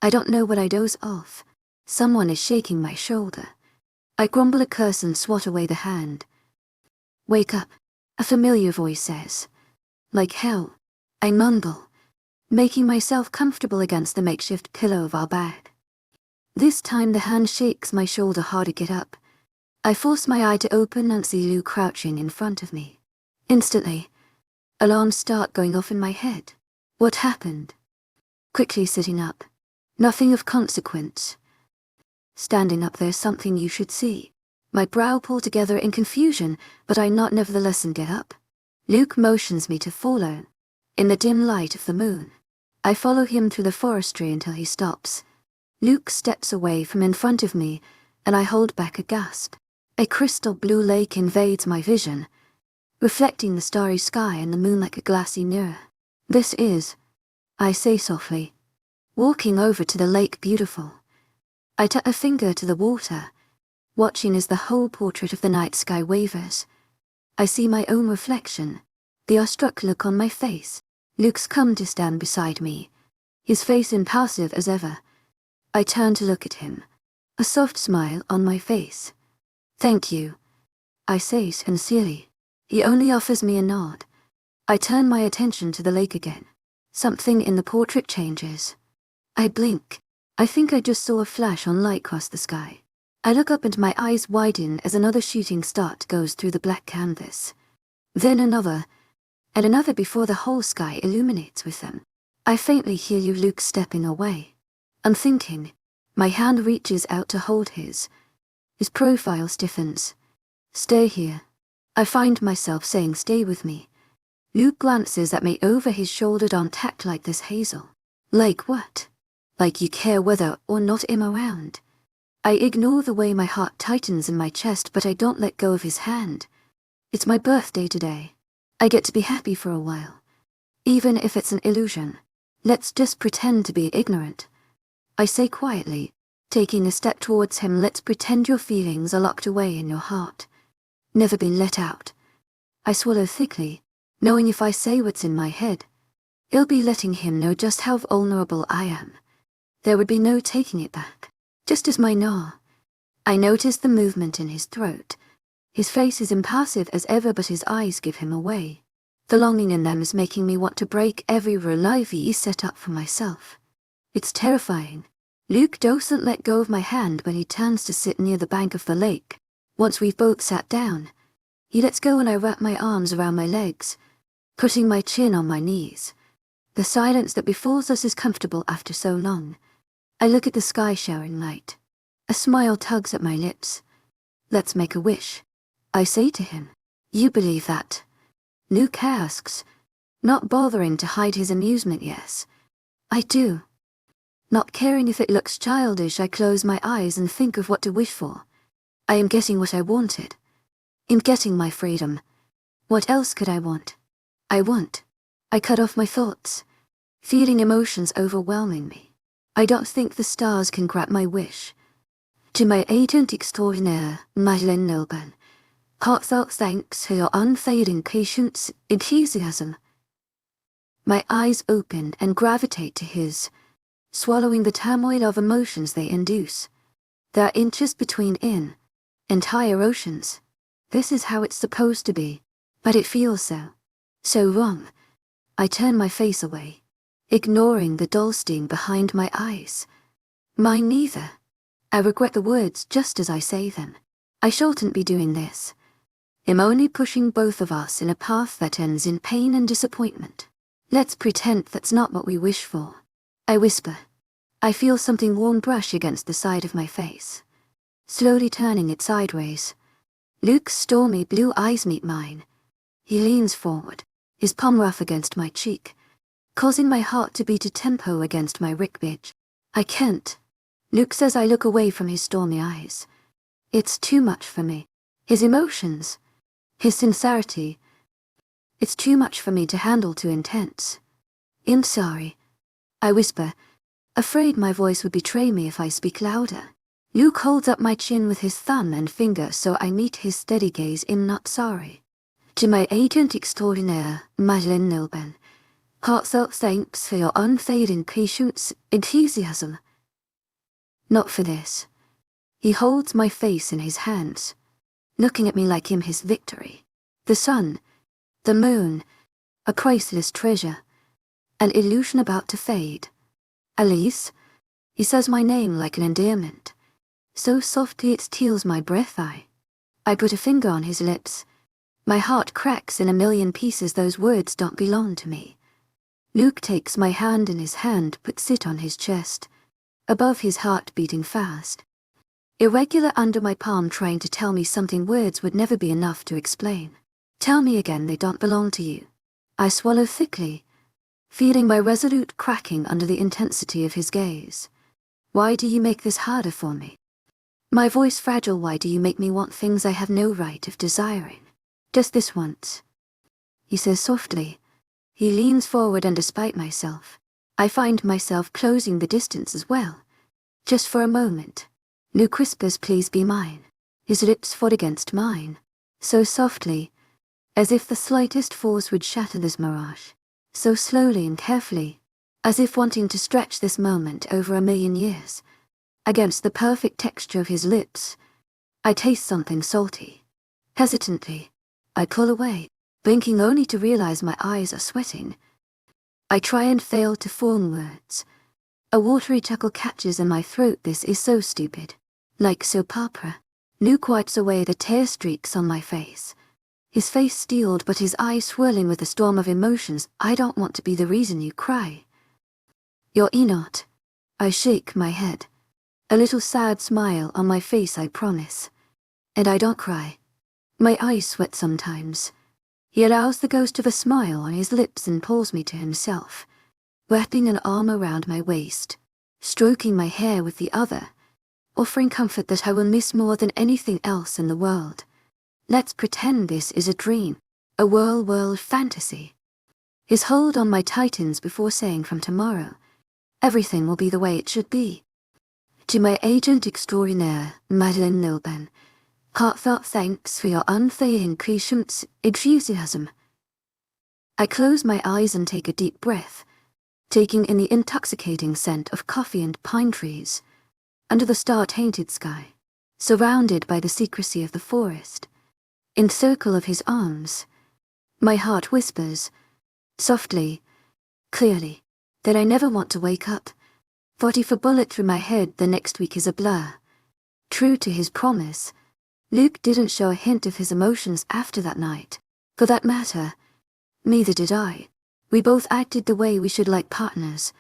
I don't know what I doze off. Someone is shaking my shoulder. I grumble a curse and swat away the hand. Wake up, a familiar voice says. Like hell, I mumble, making myself comfortable against the makeshift pillow of our bed. This time the hand shakes my shoulder hard to get up. I force my eye to open and see Lou crouching in front of me. Instantly, alarms start going off in my head. What happened? Quickly sitting up. Nothing of consequence. Standing up, there's something you should see. My brow pulled together in confusion, but I not nevertheless and get up. Luke motions me to follow. In the dim light of the moon, I follow him through the forestry until he stops. Luke steps away from in front of me, and I hold back a gasp. A crystal blue lake invades my vision, reflecting the starry sky and the moon like a glassy mirror. This is, I say softly, walking over to the lake beautiful. I tap a finger to the water, watching as the whole portrait of the night sky wavers. I see my own reflection, the awestruck look on my face. Luke's come to stand beside me, his face impassive as ever. I turn to look at him, a soft smile on my face. Thank you, I say sincerely. He only offers me a nod. I turn my attention to the lake again. Something in the portrait changes. I blink. I think I just saw a flash on light cross the sky. I look up and my eyes widen as another shooting start goes through the black canvas. Then another, and another before the whole sky illuminates with them. I faintly hear you, Luke, stepping away. Unthinking, my hand reaches out to hold his. His profile stiffens. Stay here. I find myself saying stay with me. Luke glances at me over his shoulder. Don't act like this, Hazel. Like what? Like you care whether or not I'm around. I ignore the way my heart tightens in my chest, but I don't let go of his hand. It's my birthday today. I get to be happy for a while. Even if it's an illusion. Let's just pretend to be ignorant. I say quietly, taking a step towards him. Let's pretend your feelings are locked away in your heart. Never been let out. I swallow thickly, knowing if I say what's in my head, it'll be letting him know just how vulnerable I am. There would be no taking it back. Just as my gnaw. I notice the movement in his throat. His face is impassive as ever, but his eyes give him away. The longing in them is making me want to break every rule I've set up for myself. It's terrifying. Luke doesn't let go of my hand when he turns to sit near the bank of the lake. Once we've both sat down, he lets go and I wrap my arms around my legs, putting my chin on my knees. The silence that befalls us is comfortable after so long. I look at the sky showering light. A smile tugs at my lips. Let's make a wish, I say to him. You believe that? Luke asks, not bothering to hide his amusement. Yes, I do. Not caring if it looks childish, I close my eyes and think of what to wish for. I am getting what I wanted. I'm getting my freedom. What else could I want? I cut off my thoughts, feeling emotions overwhelming me. I don't think the stars can grant my wish. To my agent extraordinaire, Madeleine Nilban, heartfelt thanks for your unfading patience, enthusiasm. My eyes open and gravitate to his, swallowing the turmoil of emotions they induce. There are inches between entire oceans. This is how it's supposed to be, but it feels so wrong. I turn my face away, ignoring the dull steam behind my eyes. Mine neither. I regret the words just as I say them. I shouldn't be doing this. I'm only pushing both of us in a path that ends in pain and disappointment. Let's pretend that's not what we wish for. I whisper. I feel something warm brush against the side of my face, slowly turning it sideways. Luke's stormy blue eyes meet mine. He leans forward, his palm rough against my cheek, causing my heart to beat a tempo against my ribcage. I can't. Luke says. I look away from his stormy eyes. It's too much for me. His emotions, his sincerity. It's too much for me to handle, too intense. I'm sorry, I whisper, afraid my voice would betray me if I speak louder. Luke holds up my chin with his thumb and finger so I meet his steady gaze. I'm not sorry. To my agent extraordinaire, wildest, heartfelt thanks for your unfading patience, enthusiasm. Not for this. He holds my face in his hands, looking at me like I'm his victory. The sun, the moon, a priceless treasure, an illusion about to fade. Alice, he says my name like an endearment, so softly it steals my breath. I put a finger on his lips. My heart cracks in a million pieces. Those words don't belong to me. Luke takes my hand in his hand, puts it on his chest, above his heart beating fast. Irregular under my palm, trying to tell me something words would never be enough to explain. Tell me again they don't belong to you. I swallow thickly, feeling my resolute cracking under the intensity of his gaze. Why do you make this harder for me? My voice fragile. Why do you make me want things I have no right of desiring? Just this once, he says softly. He leans forward, and despite myself, I find myself closing the distance as well. Just for a moment. Luke whispers, please be mine. His lips fought against mine, so softly, as if the slightest force would shatter this mirage, so slowly and carefully, as if wanting to stretch this moment over a million years. Against the perfect texture of his lips, I taste something salty. Hesitantly, I pull away, blinking only to realize my eyes are sweating. I try and fail to form words. A watery chuckle catches in my throat. This is so stupid. Like soap opera. Luke wipes away the tear streaks on my face. His face steeled, but his eyes swirling with a storm of emotions. I don't want to be the reason you cry. You're not. I shake my head. A little sad smile on my face, I promise. And I don't cry. My eyes sweat sometimes. He allows the ghost of a smile on his lips and pulls me to himself, wrapping an arm around my waist, stroking my hair with the other, offering comfort that I will miss more than anything else in the world. Let's pretend this is a dream, a world fantasy. His hold on my tightens before saying, from tomorrow, everything will be the way it should be. To my agent extraordinaire, wildest, heartfelt thanks for your unfailing patience, enthusiasm. I close my eyes and take a deep breath, taking in the intoxicating scent of coffee and pine trees, under the star-tainted sky, surrounded by the secrecy of the forest. In circle of his arms, my heart whispers, softly, clearly, that I never want to wake up. 44 bullet through my head. The next week is a blur. True to his promise, Luke didn't show a hint of his emotions after that night. For that matter, neither did I. We both acted the way we should, like partners,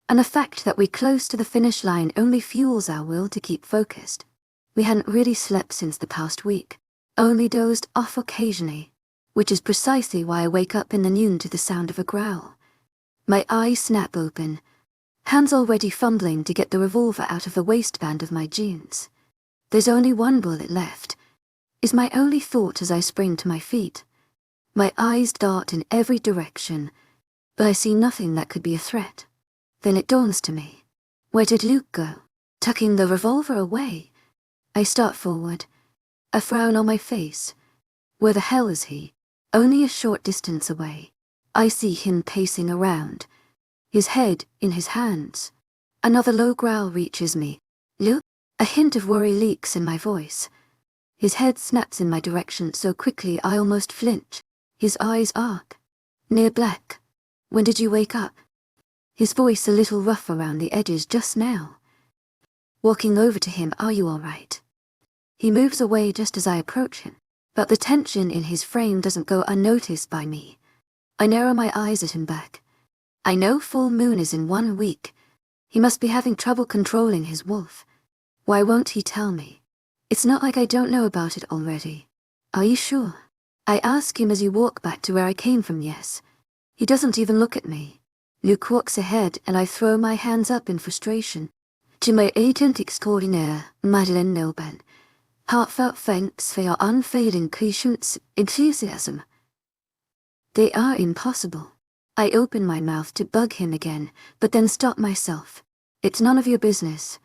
and the fact that we're close to the finish line only fuels our will to keep focused. We hadn't really slept since the past week, only dozed off occasionally, which is precisely why I wake up in the noon to the sound of a growl. My eyes snap open, hands already fumbling to get the revolver out of the waistband of my jeans. There's only one bullet left, is my only thought as I spring to my feet. My eyes dart in every direction, but I see nothing that could be a threat. Then it dawns to me. Where did Luke go? Tucking the revolver away. I start forward, a frown on my face. Where the hell is he? Only a short distance away. I see him pacing around, his head in his hands. Another low growl reaches me. Luke? A hint of worry leaks in my voice. His head snaps in my direction so quickly I almost flinch. His eyes arc. Near black. When did you wake up? His voice a little rough around the edges just now. Walking over to him, are you all right? He moves away just as I approach him, but the tension in his frame doesn't go unnoticed by me. I narrow my eyes at him back. I know full moon is in 1 week. He must be having trouble controlling his wolf. Why won't he tell me? It's not like I don't know about it already. Are you sure? I ask him as he walk back to where I came from. Yes. He doesn't even look at me. Luke walks ahead and I throw my hands up in frustration. To my agent extraordinaire, wildest, heartfelt thanks for your unfailing patience, enthusiasm. They are impossible. I open my mouth to bug him again, but then stop myself. It's none of your business.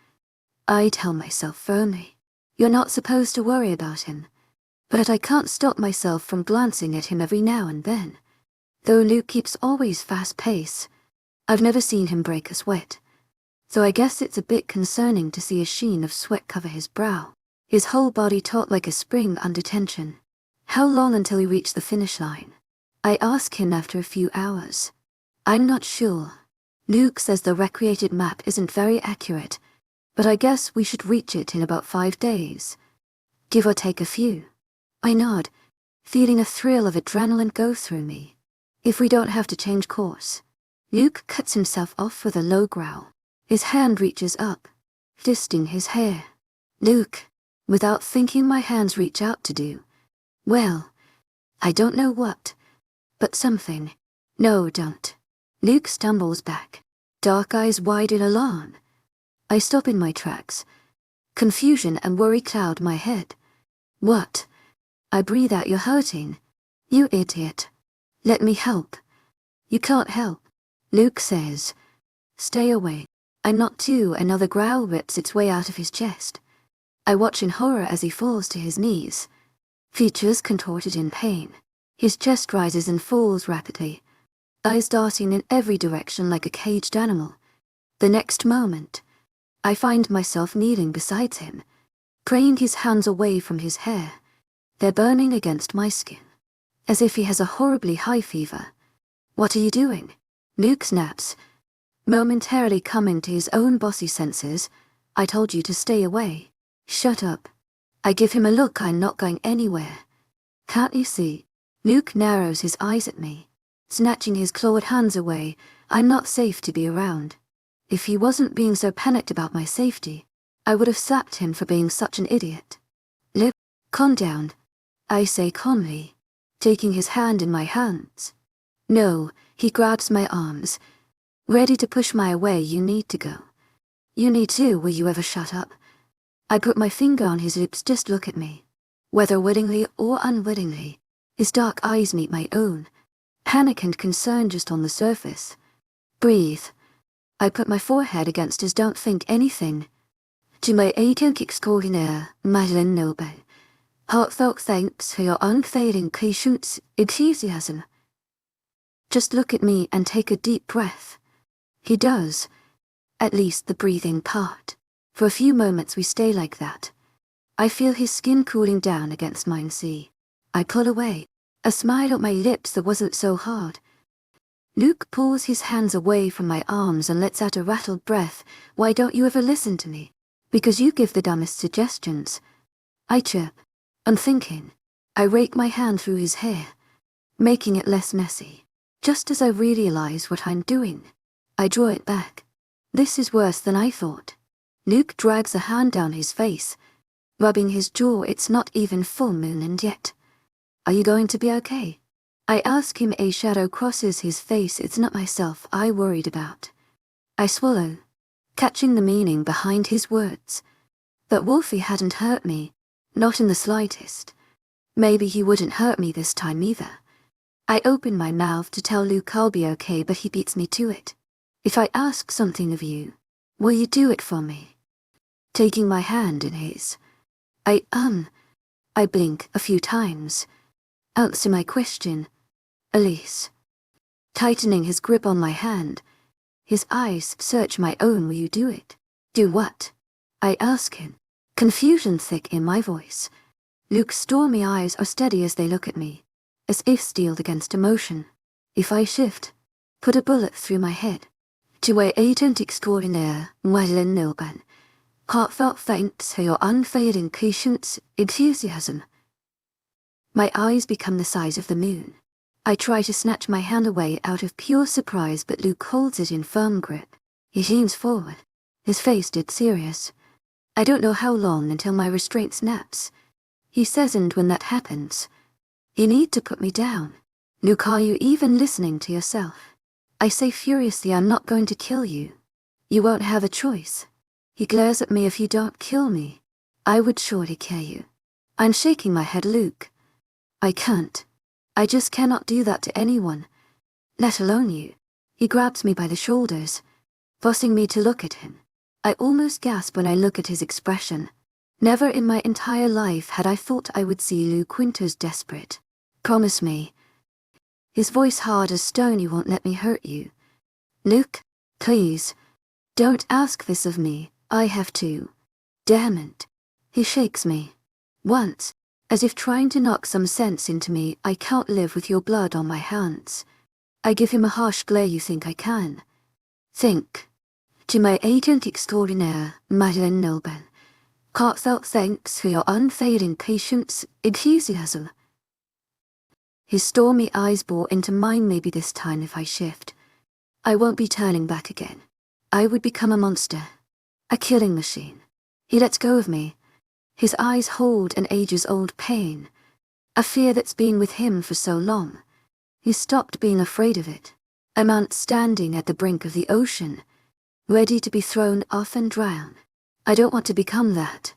I tell myself firmly. You're not supposed to worry about him. But I can't stop myself from glancing at him every now and then. Though Luke keeps always fast pace, I've never seen him break a sweat. So I guess it's a bit concerning to see a sheen of sweat cover his brow, his whole body taut like a spring under tension. How long until we reach the finish line? I ask him after a few hours. I'm not sure. Luke says the recreated map isn't very accurate, but I guess we should reach it in about 5 days. Give or take a few. I nod, feeling a thrill of adrenaline go through me. If we don't have to change course. Luke cuts himself off with a low growl. His hand reaches up, twisting his hair. Luke, without thinking my hands reach out to do. Well, I don't know what, but something. No, don't. Luke stumbles back, dark eyes wide in alarm. I stop in my tracks. Confusion and worry cloud my head. What? I breathe out, you're hurting. You idiot. Let me help. You can't help. Luke says. Stay away. I'm not too. Another growl rips its way out of his chest. I watch in horror as he falls to his knees. Features contorted in pain. His chest rises and falls rapidly. Eyes darting in every direction like a caged animal. The next moment, I find myself kneeling beside him, praying his hands away from his hair. They're burning against my skin, as if he has a horribly high fever. What are you doing? Luke snaps. Momentarily coming to his own bossy senses, I told you to stay away. Shut up. I give him a look. I'm not going anywhere. Can't you see? Luke narrows his eyes at me, snatching his clawed hands away. I'm not safe to be around. If he wasn't being so panicked about my safety, I would have sacked him for being such an idiot. Lip, calm down, I say calmly, taking his hand in my hands. No, he grabs my arms, ready to push my away. You need to go. You need to. Will you ever shut up? I put my finger on his lips. Just look at me. Whether willingly or unwittingly, his dark eyes meet my own, panic and concern just on the surface. Breathe. I put my forehead against his. Don't think anything. To my aching extraordinaire, Madeleine Noble. Heartfelt thanks for your unfailing patience, enthusiasm. Just look at me and take a deep breath. He does. At least the breathing part. For a few moments we stay like that. I feel his skin cooling down against mine. See. I pull away, a smile on my lips that wasn't so hard. Luke pulls his hands away from my arms and lets out a rattled breath. Why don't you ever listen to me? Because you give the dumbest suggestions. I chirp, unthinking. I rake my hand through his hair, making it less messy. Just as I realize what I'm doing, I draw it back. This is worse than I thought. Luke drags a hand down his face, rubbing his jaw. It's not even full moon and yet. Are you going to be okay? I ask him. A shadow crosses his face. It's not myself I worried about. I swallow, catching the meaning behind his words. That Wolfie hadn't hurt me, not in the slightest. Maybe he wouldn't hurt me this time either. I open my mouth to tell Luke I'll be okay, but he beats me to it. If I ask something of you, will you do it for me? Taking my hand in his. I blink a few times. Answer my question, Elise. Tightening his grip on my hand, his eyes search my own. Will you do it? Do what? I ask him, confusion thick in my voice. Luke's stormy eyes are steady as they look at me, as if steeled against emotion. If I shift, put a bullet through my head. To a agent extraordinaire, Madeleine Noble. Heartfelt thanks for your unfailing patience, enthusiasm. My eyes become the size of the moon. I try to snatch my hand away out of pure surprise, but Luke holds it in firm grip. He leans forward, his face dead serious. I don't know how long until my restraint snaps. He says, and when that happens, you need to put me down. Luke, are you even listening to yourself? I say furiously, I'm not going to kill you. You won't have a choice. He glares at me. If you don't kill me, I would surely kill you. I'm shaking my head. Luke, I can't. I just cannot do that to anyone, let alone you. He grabs me by the shoulders, forcing me to look at him. I almost gasp when I look at his expression. Never in my entire life had I thought I would see Luke Winters desperate. Promise me. His voice hard as stone, you won't let me hurt you. Luke, please. Don't ask this of me, I have to. Damn it. He shakes me. Once, as if trying to knock some sense into me. I can't live with your blood on my hands. I give him a harsh glare. You think I can? Think. To my agent extraordinaire, Madeleine Nolben. Heartfelt thanks for your unfailing patience, enthusiasm. His stormy eyes bore into mine. Maybe this time if I shift, I won't be turning back again. I would become a monster. A killing machine. He lets go of me. His eyes hold an ages-old pain. A fear that's been with him for so long. He stopped being afraid of it. A man standing at the brink of the ocean, ready to be thrown off and drown. I don't want to become that.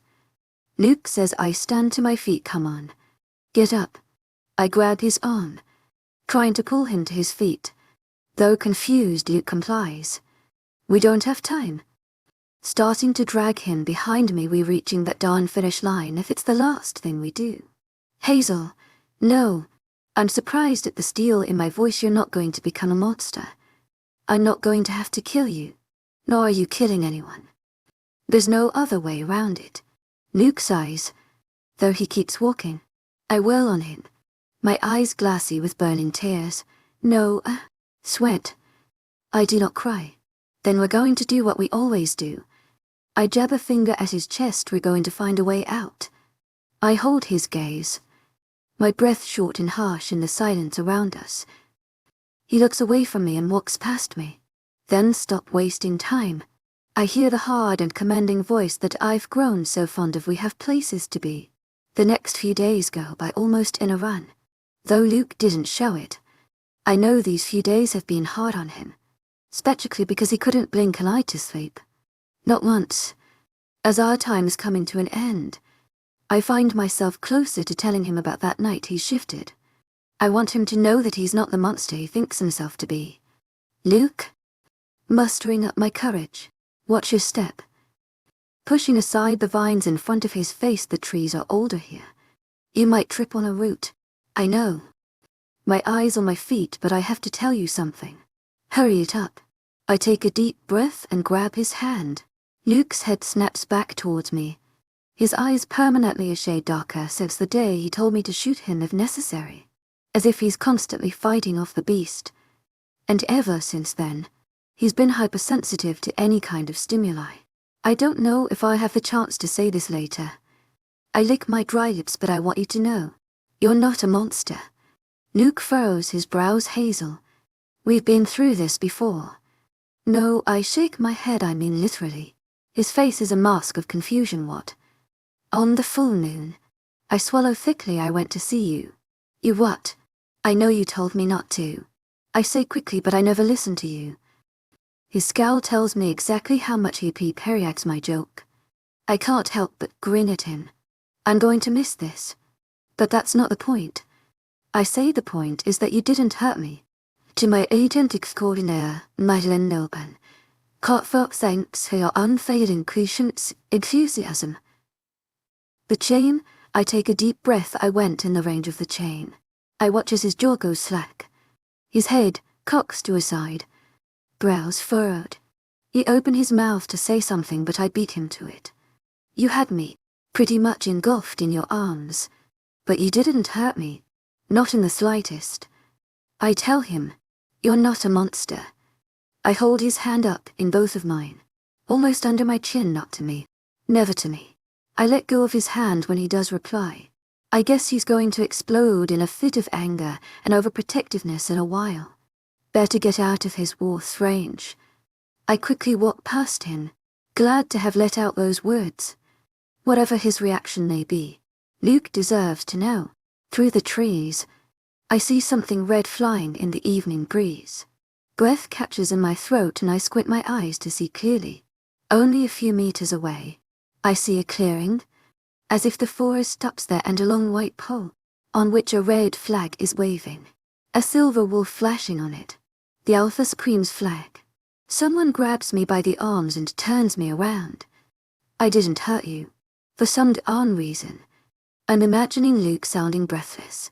Luke says. I stand to my feet. Come on. Get up. I grab his arm, trying to pull him to his feet. Though confused, Luke complies. We don't have time. Starting to drag him behind me, we reaching that darn finish line. If it's the last thing we do. Hazel, no. I'm surprised at the steel in my voice. You're not going to become a monster. I'm not going to have to kill you. Nor are you killing anyone. There's no other way around it. Luke sighs, though he keeps walking. I wail on him. My eyes glassy with burning tears. No, sweat. I do not cry. Then we're going to do what we always do. I jab a finger at his chest. We're going to find a way out. I hold his gaze. My breath short and harsh in the silence around us. He looks away from me and walks past me. Then stop wasting time. I hear the hard and commanding voice that I've grown so fond of. We have places to be. The next few days go by almost in a run. Though Luke didn't show it. I know these few days have been hard on him. Especially because he couldn't blink an eye to sleep. Not once. As our time is coming to an end, I find myself closer to telling him about that night he shifted. I want him to know that he's not the monster he thinks himself to be. Luke? Mustering up my courage. Watch your step. Pushing aside the vines in front of his face. The trees are older here. You might trip on a root. I know. My eyes on my feet, but I have to tell you something. Hurry it up. I take a deep breath and grab his hand. Luke's head snaps back towards me. His eyes permanently a shade darker since the day he told me to shoot him if necessary. As if he's constantly fighting off the beast. And ever since then, he's been hypersensitive to any kind of stimuli. I don't know if I have the chance to say this later. I lick my dry lips, but I want you to know. You're not a monster. Luke furrows his brows. Hazel. We've been through this before. No, I shake my head. I mean literally. His face is a mask of confusion. What? On the full moon. I swallow thickly. I went to see you. You what? I know you told me not to. I say quickly, but I never listened to you. His scowl tells me exactly how much he parries my joke. I can't help but grin at him. I'm going to miss this. But that's not the point. I say the point is that you didn't hurt me. To my agent extraordinaire, Madeleine Nolben. Heartfelt thanks for your unfailing patience, enthusiasm. The chain, I take a deep breath. I went in the range of the chain. I watch as his jaw goes slack. His head cocks to his side. Brows furrowed. He opened his mouth to say something, but I beat him to it. You had me, pretty much engulfed in your arms. But you didn't hurt me. Not in the slightest. I tell him, you're not a monster. I hold his hand up in both of mine. Almost under my chin. Not to me. Never to me. I let go of his hand when he does reply. I guess he's going to explode in a fit of anger and overprotectiveness in a while. Better get out of his war's range. I quickly walk past him, glad to have let out those words. Whatever his reaction may be, Luke deserves to know. Through the trees, I see something red flying in the evening breeze. Breath catches in my throat and I squint my eyes to see clearly. Only a few meters away, I see a clearing, as if the forest stops there, and a long white pole, on which a red flag is waving. A silver wolf flashing on it. The Alpha Supreme's flag. Someone grabs me by the arms and turns me around. I didn't hurt you. For some darn reason, I'm imagining Luke sounding breathless,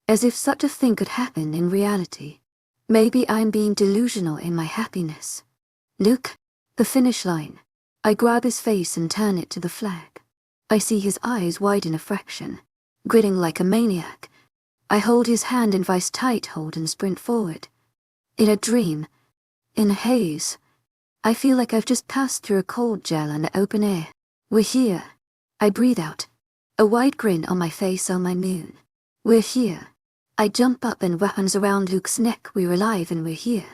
as if such a thing could happen in reality. Maybe I'm being delusional in my happiness. Luke, the finish line. I grab his face and turn it to the flag. I see his eyes widen a fraction, gritting like a maniac. I hold his hand in vice tight hold and sprint forward. In a dream, in a haze, I feel like I've just passed through a cold gel and the open air. We're here. I breathe out, a wide grin on my face on my moon. We're here. I jump up and weapons around Luke's neck. We're alive and we're here.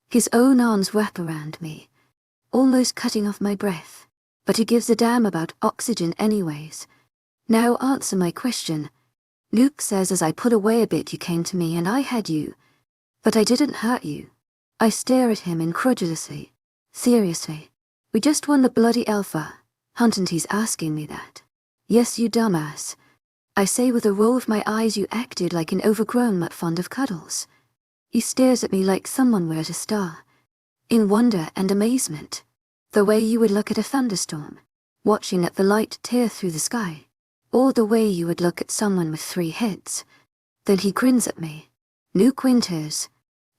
His own arms wrap around me, almost cutting off my breath. But he gives a damn about oxygen anyways. Now answer my question. Luke says as I pull away a bit, you came to me and I had you. But I didn't hurt you. I stare at him incredulously. Seriously. We just won the bloody Alpha. Hunt, and he's asking me that. Yes, you dumbass. I say with a roll of my eyes. You acted like an overgrown mutt fond of cuddles. He stares at me like someone were at a star, in wonder and amazement, the way you would look at a thunderstorm, watching at the light tear through the sky, or the way you would look at someone with 3 heads. Then he grins at me. Luke Winters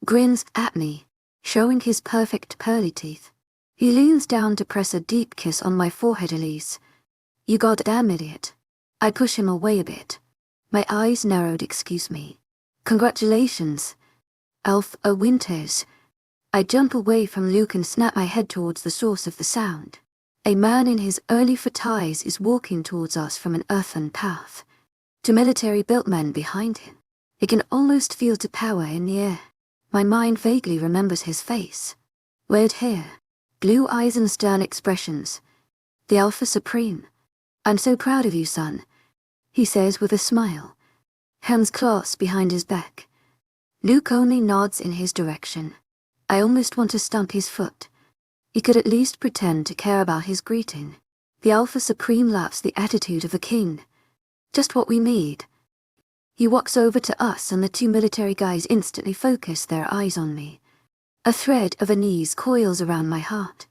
grins at me, showing his perfect pearly teeth. He leans down to press a deep kiss on my forehead. Elise, you goddamn idiot. I push him away a bit. My eyes narrowed. Excuse me. Congratulations, Alpha Winters. I jump away from Luke and snap my head towards the source of the sound. A man in his early 40s is walking towards us from an earthen path. 2 military-built men behind him. He can almost feel the power in the air. My mind vaguely remembers his face. Red hair, blue eyes and stern expressions. The Alpha Supreme. I'm so proud of you, son, he says with a smile, hands clasped behind his back. Luke only nods in his direction. I almost want to stomp his foot. He could at least pretend to care about his greeting. The Alpha Supreme laughs, the attitude of a king. Just what we need. He walks over to us and the 2 military guys instantly focus their eyes on me. A thread of unease coils around my heart.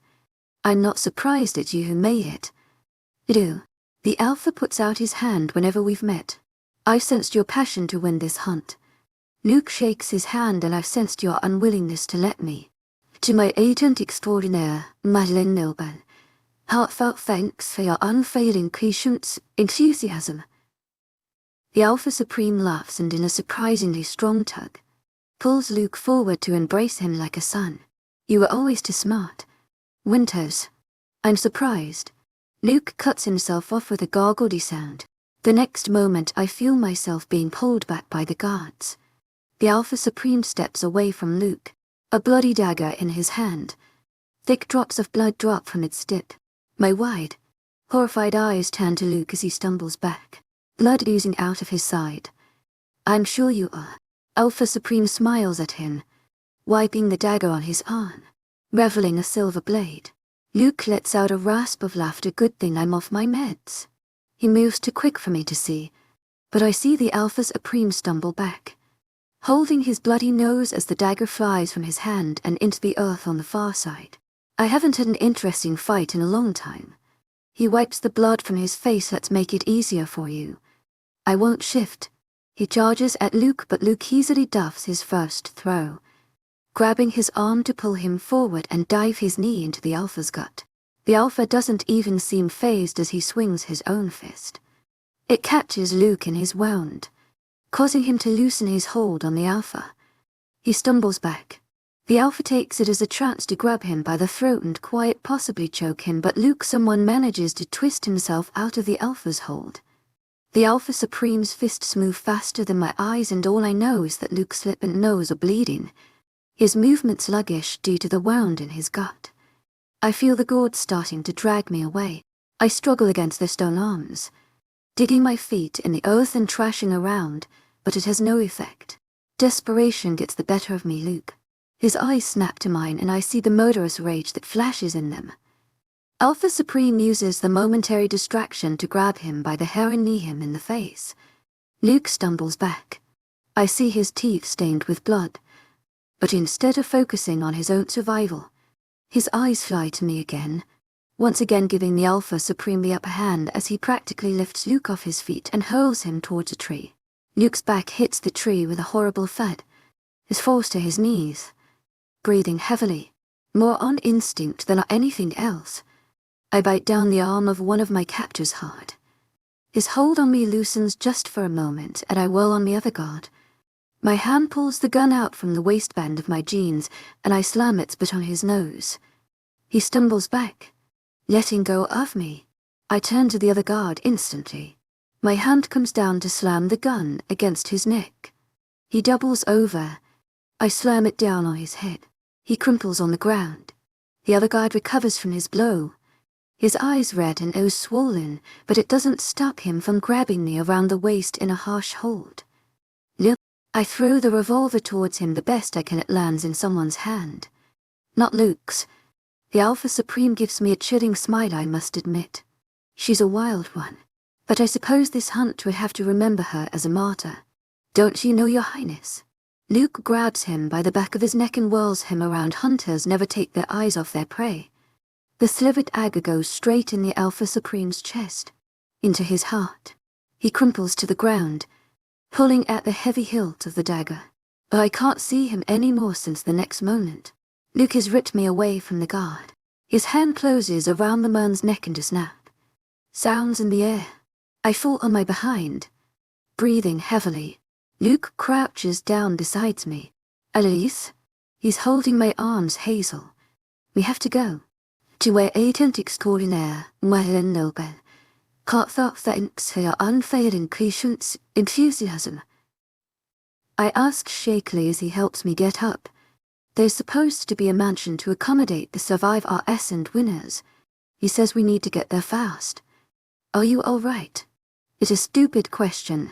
I'm not surprised at you who made it. Do. The Alpha puts out his hand whenever we've met. I've sensed your passion to win this hunt. Luke shakes his hand, and I've sensed your unwillingness to let me. To my agent extraordinaire, Madeleine Nilban, heartfelt thanks for your unfailing patience, enthusiasm. The Alpha Supreme laughs and in a surprisingly strong tug, pulls Luke forward to embrace him like a son. You were always too smart, Winters. I'm surprised. Luke cuts himself off with a gargledy sound. The next moment I feel myself being pulled back by the guards. The Alpha Supreme steps away from Luke, a bloody dagger in his hand. Thick drops of blood drop from its tip. My wide, horrified eyes turn to Luke as he stumbles back, blood oozing out of his side. I'm sure you are. Alpha Supreme smiles at him, wiping the dagger on his arm, reveling a silver blade. Luke lets out a rasp of laughter. Good thing I'm off my meds. He moves too quick for me to see, but I see the Alpha Supreme stumble back, holding his bloody nose as the dagger flies from his hand and into the earth on the far side. I haven't had an interesting fight in a long time. He wipes the blood from his face. Let's make it easier for you. I won't shift. He charges at Luke, but Luke easily duffs his first throw, grabbing his arm to pull him forward and dive his knee into the Alpha's gut. The Alpha doesn't even seem fazed as he swings his own fist. It catches Luke in his wound, causing him to loosen his hold on the Alpha. He stumbles back. The Alpha takes it as a chance to grab him by the throat and quite possibly choke him, but someone manages to twist himself out of the Alpha's hold. The Alpha Supreme's fists move faster than my eyes, and all I know is that Luke's lip and nose are bleeding, his movement sluggish due to the wound in his gut. I feel the gourd starting to drag me away. I struggle against their stone arms, digging my feet in the earth and trashing around, but it has no effect. Desperation gets the better of me. Luke. His eyes snap to mine, and I see the murderous rage that flashes in them. Alpha Supreme uses the momentary distraction to grab him by the hair and knee him in the face. Luke stumbles back. I see his teeth stained with blood, but instead of focusing on his own survival, his eyes fly to me again, once again giving the Alpha Supreme the upper hand as he practically lifts Luke off his feet and hurls him towards a tree. Luke's back hits the tree with a horrible thud. Is forced to his knees, breathing heavily, more on instinct than on anything else. I bite down the arm of one of my captors hard. His hold on me loosens just for a moment, and I whirl on the other guard. My hand pulls the gun out from the waistband of my jeans, and I slam its butt on his nose. He stumbles back, letting go of me. I turn to the other guard instantly. My hand comes down to slam the gun against his neck. He doubles over. I slam it down on his head. He crumples on the ground. The other guard recovers from his blow. His eyes red and nose swollen, but it doesn't stop him from grabbing me around the waist in a harsh hold. Look, I throw the revolver towards him the best I can. It lands in someone's hand. Not Luke's. The Alpha Supreme gives me a chilling smile, I must admit. She's a wild one, but I suppose this hunt would have to remember her as a martyr. Don't you know, Your Highness? Luke grabs him by the back of his neck and whirls him around. Hunters never take their eyes off their prey. The slivered dagger goes straight in the Alpha Supreme's chest, into his heart. He crumples to the ground, pulling at the heavy hilt of the dagger. But I can't see him any more since the next moment. Luke has ripped me away from the guard. His hand closes around the man's neck and a snap. Sounds in the air. I fall on my behind, breathing heavily. Luke crouches down beside me. Elise? He's holding my arms, Hazel. We have to go. To where agent extraordinaire, wildest. Can't thanks for your unfailing patience, enthusiasm. I ask shakily as he helps me get up. There's supposed to be a mansion to accommodate the Survive RS and winners. He says we need to get there fast. Are you all right? It's a stupid question,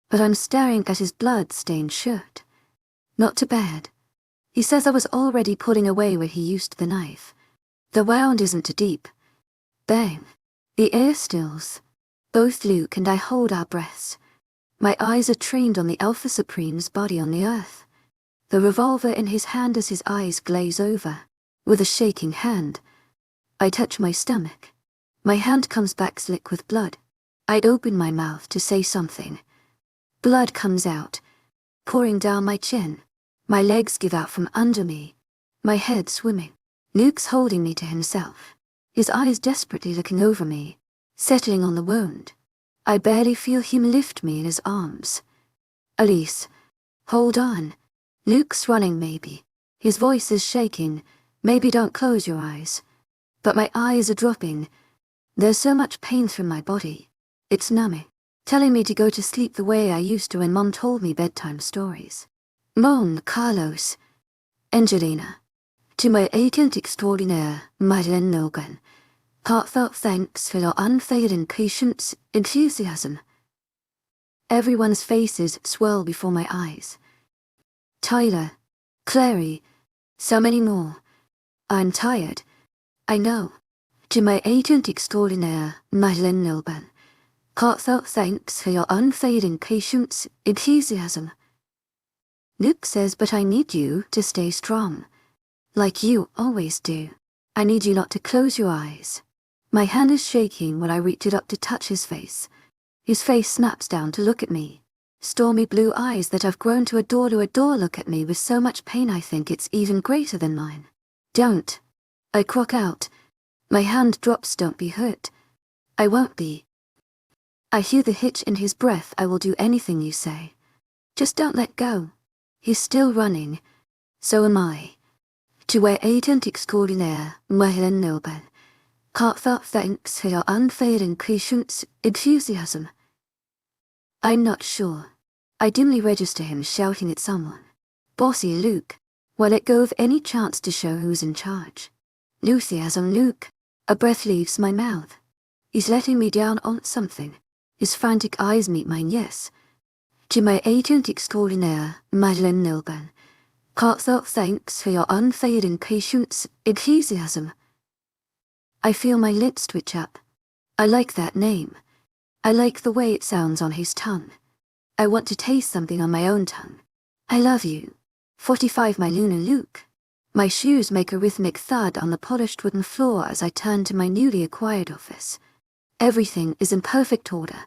but I'm staring at his blood-stained shirt. Not too bad. He says I was already pulling away where he used the knife. The wound isn't too deep. Bang. The air stills. Both Luke and I hold our breaths. My eyes are trained on the Alpha Supreme's body on the earth. The revolver in his hand as his eyes glaze over. With a shaking hand, I touch my stomach. My hand comes back slick with blood. I open my mouth to say something. Blood comes out, pouring down my chin. My legs give out from under me. My head swimming. Luke's holding me to himself, his eyes desperately looking over me, settling on the wound. I barely feel him lift me in his arms. Elise, hold on. Luke's running maybe. His voice is shaking. Maybe don't close your eyes. But my eyes are dropping. There's so much pain through my body. It's numbing, telling me to go to sleep the way I used to when Mom told me bedtime stories. Mon Carlos. Angelina. To my agent extraordinaire, Madeleine Logan. Heartfelt thanks for your unfailing patience, enthusiasm. Everyone's faces swirl before my eyes. Tyler, Clary, so many more. I'm tired. I know. To my agent extraordinaire, Madeleine Logan. Heartfelt thanks for your unfailing patience, enthusiasm. Luke says, but I need you to stay strong. Like you always do. I need you not to close your eyes. My hand is shaking when I reach it up to touch his face. His face snaps down to look at me. Stormy blue eyes that I've grown to adore look at me with so much pain I think it's even greater than mine. Don't. I croak out. My hand drops. Don't be hurt. I won't be. I hear the hitch in his breath. I will do anything you say. Just don't let go. He's still running. So am I. To where agent extraordinaire, Madeleine Logan. Heartfelt thanks for your unfailing patience, enthusiasm. I'm not sure. I dimly register him shouting at someone. Bossy Luke. Will let go of any chance to show who's in charge. Enthusiasm Luke. A breath leaves my mouth. He's letting me down on something. His frantic eyes meet mine, yes. To my agent extraordinaire, Madeleine Logan. Heartfelt thanks for your unfailing patience, enthusiasm. I feel my lips twitch up. I like that name. I like the way it sounds on his tongue. I want to taste something on my own tongue. I love you. 45 my Luna Luke. My shoes make a rhythmic thud on the polished wooden floor as I turn to my newly acquired office. Everything is in perfect order.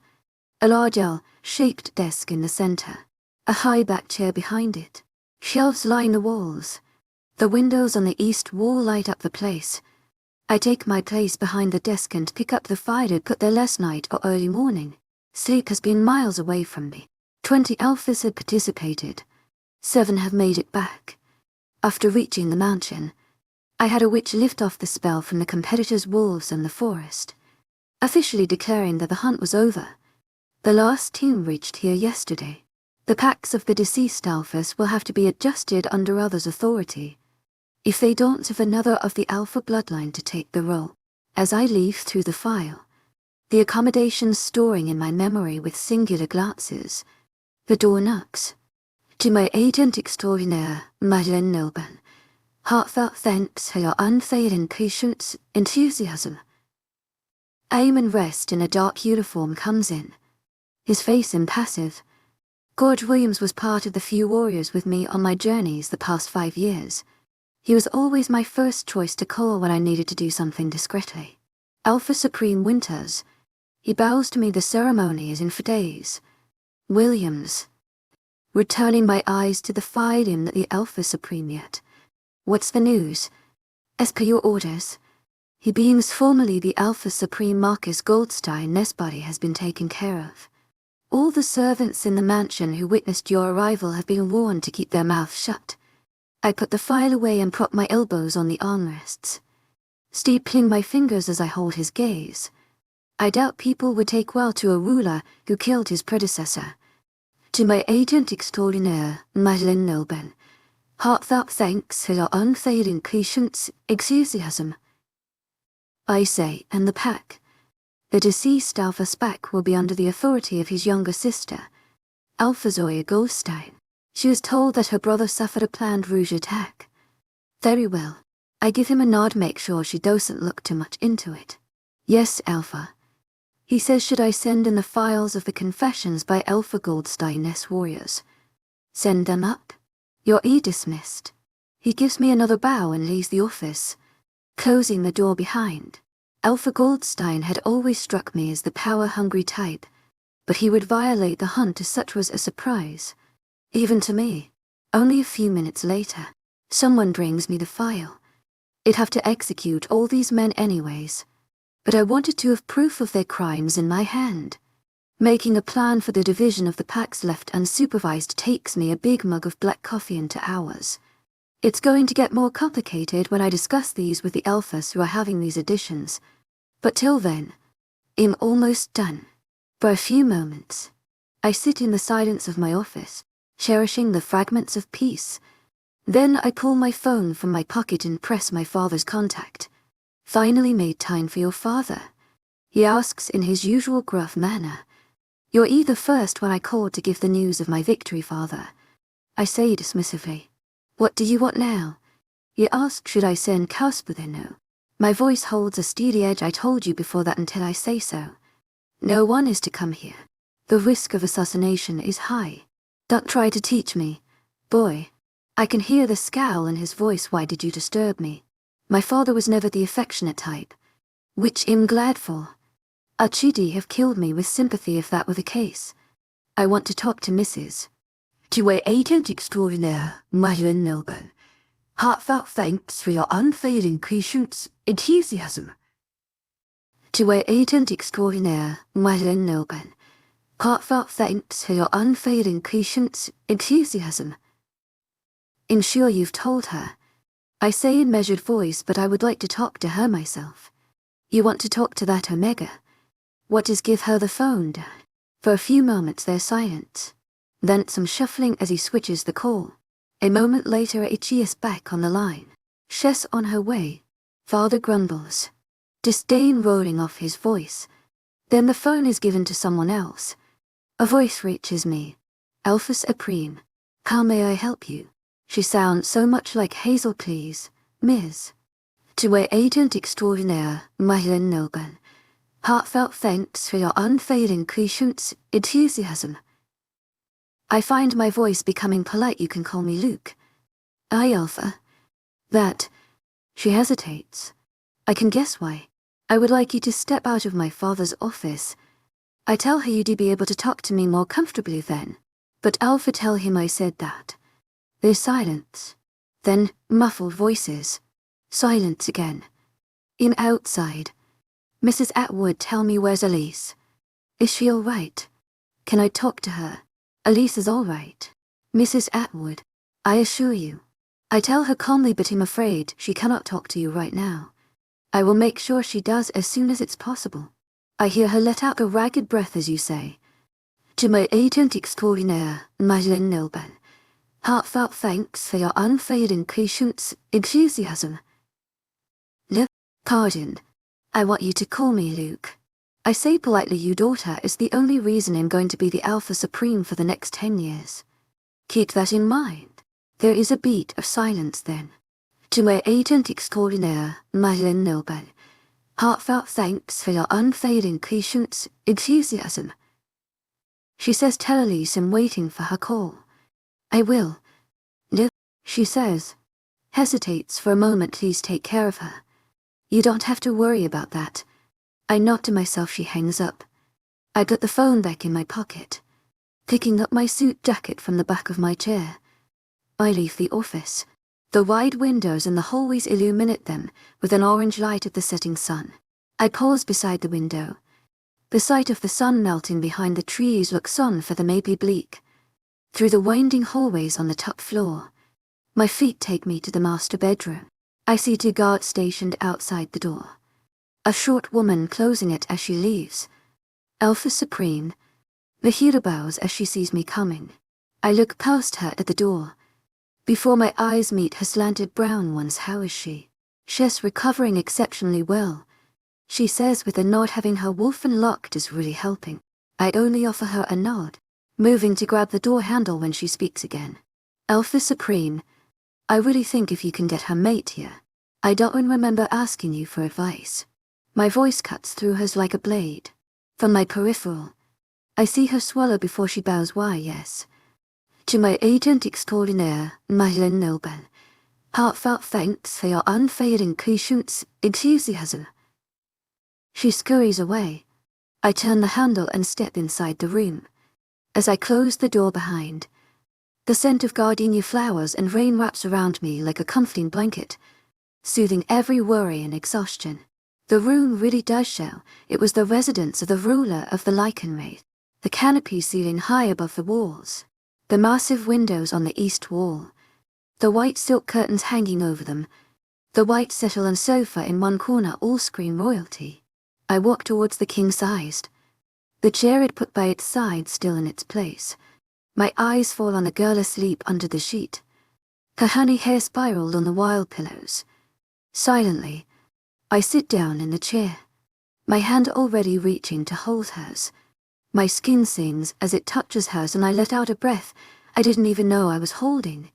A large L-shaped desk in the center. A high-back chair behind it. Shelves line the walls. The windows on the east wall light up the place. I take my place behind the desk and pick up the file I'd put there last night or early morning. Sleep has been miles away from me. 20 alphas had participated. 7 have made it back. After reaching the mansion, I had a witch lift off the spell from the competitors' wolves and the forest, officially declaring that the hunt was over. The last team reached here yesterday. The packs of the deceased alphas will have to be adjusted under others' authority. If they don't have another of the alpha bloodline to take the role, as I leaf through the file, the accommodations storing in my memory with singular glances, the door knocks. To my agent extraordinaire, Madeleine Nilban, heartfelt thanks for your unfailing patience, enthusiasm. Eamon Rest in a dark uniform comes in, his face impassive. Gorge Williams was part of the few warriors with me on my journeys the past 5 years. He was always my first choice to call when I needed to do something discreetly. Alpha Supreme Winters. He bows to me. The ceremony is in for days. Williams. Returning my eyes to the file, him that the Alpha Supreme yet. What's the news? As per your orders. He beings formerly the Alpha Supreme Marcus Goldstein. Body has been taken care of. All the servants in the mansion who witnessed your arrival have been warned to keep their mouths shut. I put the file away and prop my elbows on the armrests, steepling my fingers as I hold his gaze. I doubt people would take well to a ruler who killed his predecessor. To my agent extraordinaire, Madeleine Nilban, heartfelt thanks for your unfailing patience, enthusiasm. I say, and the pack. The deceased Alpha Spac will be under the authority of his younger sister, Alpha Zoya Goldstein. She was told that her brother suffered a planned rouge attack. Very well. I give him a nod, make sure she doesn't look too much into it. Yes, Alpha. He says should I send in the files of the confessions by Alpha Goldstein's warriors? Send them up? You're dismissed. He gives me another bow and leaves the office, closing the door behind. Alpha Goldstein had always struck me as the power-hungry type, but he would violate the hunt as such was a surprise. Even to me. Only a few minutes later, someone brings me the file. I'd have to execute all these men anyways, but I wanted to have proof of their crimes in my hand. Making a plan for the division of the packs left unsupervised takes me a big mug of black coffee into hours. It's going to get more complicated when I discuss these with the alphas who are having these additions, but till then, I'm almost done. For a few moments, I sit in the silence of my office, cherishing the fragments of peace. Then I pull my phone from my pocket and press my father's contact. Finally made time for your father. He asks in his usual gruff manner. You're the first when I called to give the news of my victory, father. I say dismissively. What do you want now? He asks should I send Casper there? No. My voice holds a steely edge. I told you before that until I say so. No one is to come here. The risk of assassination is high. Don't try to teach me, boy. I can hear the scowl in his voice. Why did you disturb me? My father was never the affectionate type, which I'm glad for. Achidi have killed me with sympathy if that were the case. I want to talk to Mrs. To a agent extraordinaire, Madeleine Nilban. Heartfelt thanks for your unfailing patience, enthusiasm. To a agent extraordinaire, Madeleine Nilban. Heartfelt thanks for your unfailing patience, enthusiasm. I'm sure you've told her. I say in measured voice, but I would like to talk to her myself. You want to talk to that Omega? What is give her the phone, Dad? For a few moments there's silence. Then some shuffling as he switches the call. A moment later Ichi is back on the line. She's on her way. Father grumbles. Disdain rolling off his voice. Then the phone is given to someone else. A voice reaches me. Alpha Supreme. How may I help you? She sounds so much like Hazel, please, Ms. To a agent extraordinaire, Madeleine Nilban. Heartfelt thanks for your unfailing patience, enthusiasm. I find my voice becoming polite. You can call me Luke. Aye, Alpha. That. She hesitates. I can guess why. I would like you to step out of my father's office. I tell her you'd be able to talk to me more comfortably then. But Alpha tell him I said that. There's silence. Then, muffled voices. Silence again. In outside. Mrs. Atwood, tell me where's Elise? Is she all right? Can I talk to her? Elise is all right. Mrs. Atwood, I assure you. I tell her calmly, but I'm afraid she cannot talk to you right now. I will make sure she does as soon as it's possible. I hear her let out a ragged breath as you say. To my agent extraordinaire, Madeleine Nilben. Heartfelt thanks for your unfailing patience, enthusiasm. Le, pardon. I want you to call me Luke. I say politely your daughter is the only reason I'm going to be the Alpha Supreme for the next 10 years. Keep that in mind. There is a beat of silence then. To my agent extraordinaire, Madeleine Nilben. Heartfelt thanks for your unfailing patience, enthusiasm. She says tell Elise I'm waiting for her call. I will. No, she says. Hesitates for a moment. Please take care of her. You don't have to worry about that. I nod to myself. She hangs up. I put the phone back in my pocket. Picking up my suit jacket from the back of my chair. I leave the office. The wide windows in the hallways illuminate them with an orange light of the setting sun. I pause beside the window. The sight of the sun melting behind the trees looks on for the maybe bleak. Through the winding hallways on the top floor. My feet take me to the master bedroom. I see 2 guards stationed outside the door. A short woman closing it as she leaves. Alpha Supreme. Vahida bows as she sees me coming. I look past her at the door. Before my eyes meet her slanted brown ones. How is she? She's recovering exceptionally well. She says with a nod. Having her wolf unlocked is really helping. I only offer her a nod, moving to grab the door handle when she speaks again. Alpha Supreme, I really think if you can get her mate here. I don't remember asking you for advice. My voice cuts through hers like a blade. From my peripheral, I see her swallow before she bows. Why, yes. To my agent extraordinaire, Madeleine Nilben. Heartfelt thanks for your unfailing patience, enthusiasm. She scurries away. I turn the handle and step inside the room. As I close the door behind, the scent of gardenia flowers and rain wraps around me like a comforting blanket, soothing every worry and exhaustion. The room really does show it was the residence of the ruler of the lichen race. The canopy ceiling high above the walls, the massive windows on the east wall, the white silk curtains hanging over them, the white settle and sofa in one corner all scream royalty. I walk towards the king-sized. The chair it put by its side still in its place. My eyes fall on the girl asleep under the sheet. Her honey hair spiraled on the wild pillows. Silently, I sit down in the chair, my hand already reaching to hold hers. My skin sings as it touches hers and I let out a breath I didn't even know I was holding.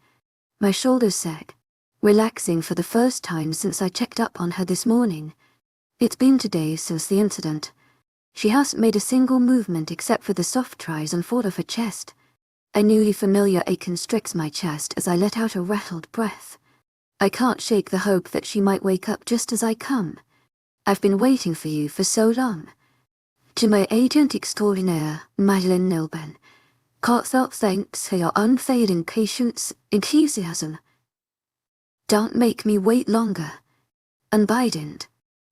My shoulders sag, relaxing for the first time since I checked up on her this morning. It's been 2 days since the incident. She hasn't made a single movement except for the soft tries and fall of her chest. A newly familiar ache constricts my chest as I let out a rattled breath. I can't shake the hope that she might wake up just as I come. I've been waiting for you for so long. To my agent extraordinaire, Madeleine Nilben. Heartfelt thanks for your unfailing patience, enthusiasm. Don't make me wait longer. Unbident.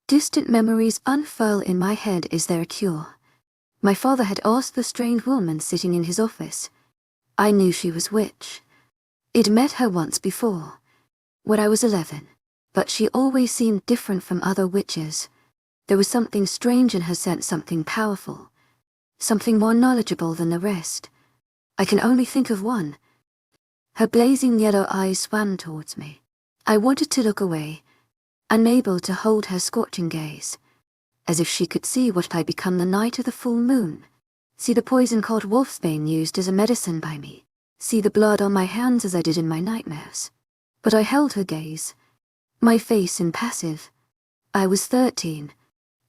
Distant memories unfurl in my head. Is there a cure? My father had asked the strange woman sitting in his office. I knew she was witch. I'd met her once before, when I was 11, but she always seemed different from other witches. There was something strange in her sense, something powerful, something more knowledgeable than the rest. I can only think of one. Her blazing yellow eyes swam towards me. I wanted to look away, unable to hold her scorching gaze, as if she could see what I'd become the night of the full moon. See the poison called wolfsbane used as a medicine by me. See the blood on my hands as I did in my nightmares. But I held her gaze, my face impassive. I was 13.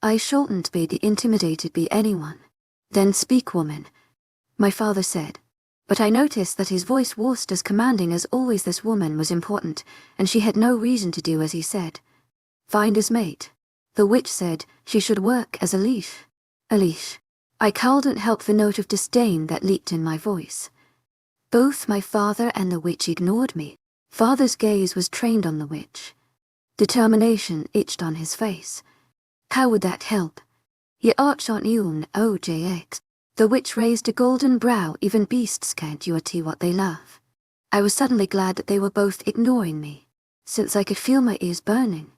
I shouldn't be intimidated by anyone. Then speak, woman, my father said. But I noticed that his voice wasn't as commanding as always. This woman was important, and she had no reason to do as he said. Find his mate. The witch said she should work as a leash. A leash. I couldn't help the note of disdain that leaped in my voice. Both my father and the witch ignored me. Father's gaze was trained on the witch. Determination itched on his face. How would that help? Ye arch on yun, OJX. The witch raised a golden brow. Even beasts can't UT what they love. I was suddenly glad that they were both ignoring me, since I could feel my ears burning.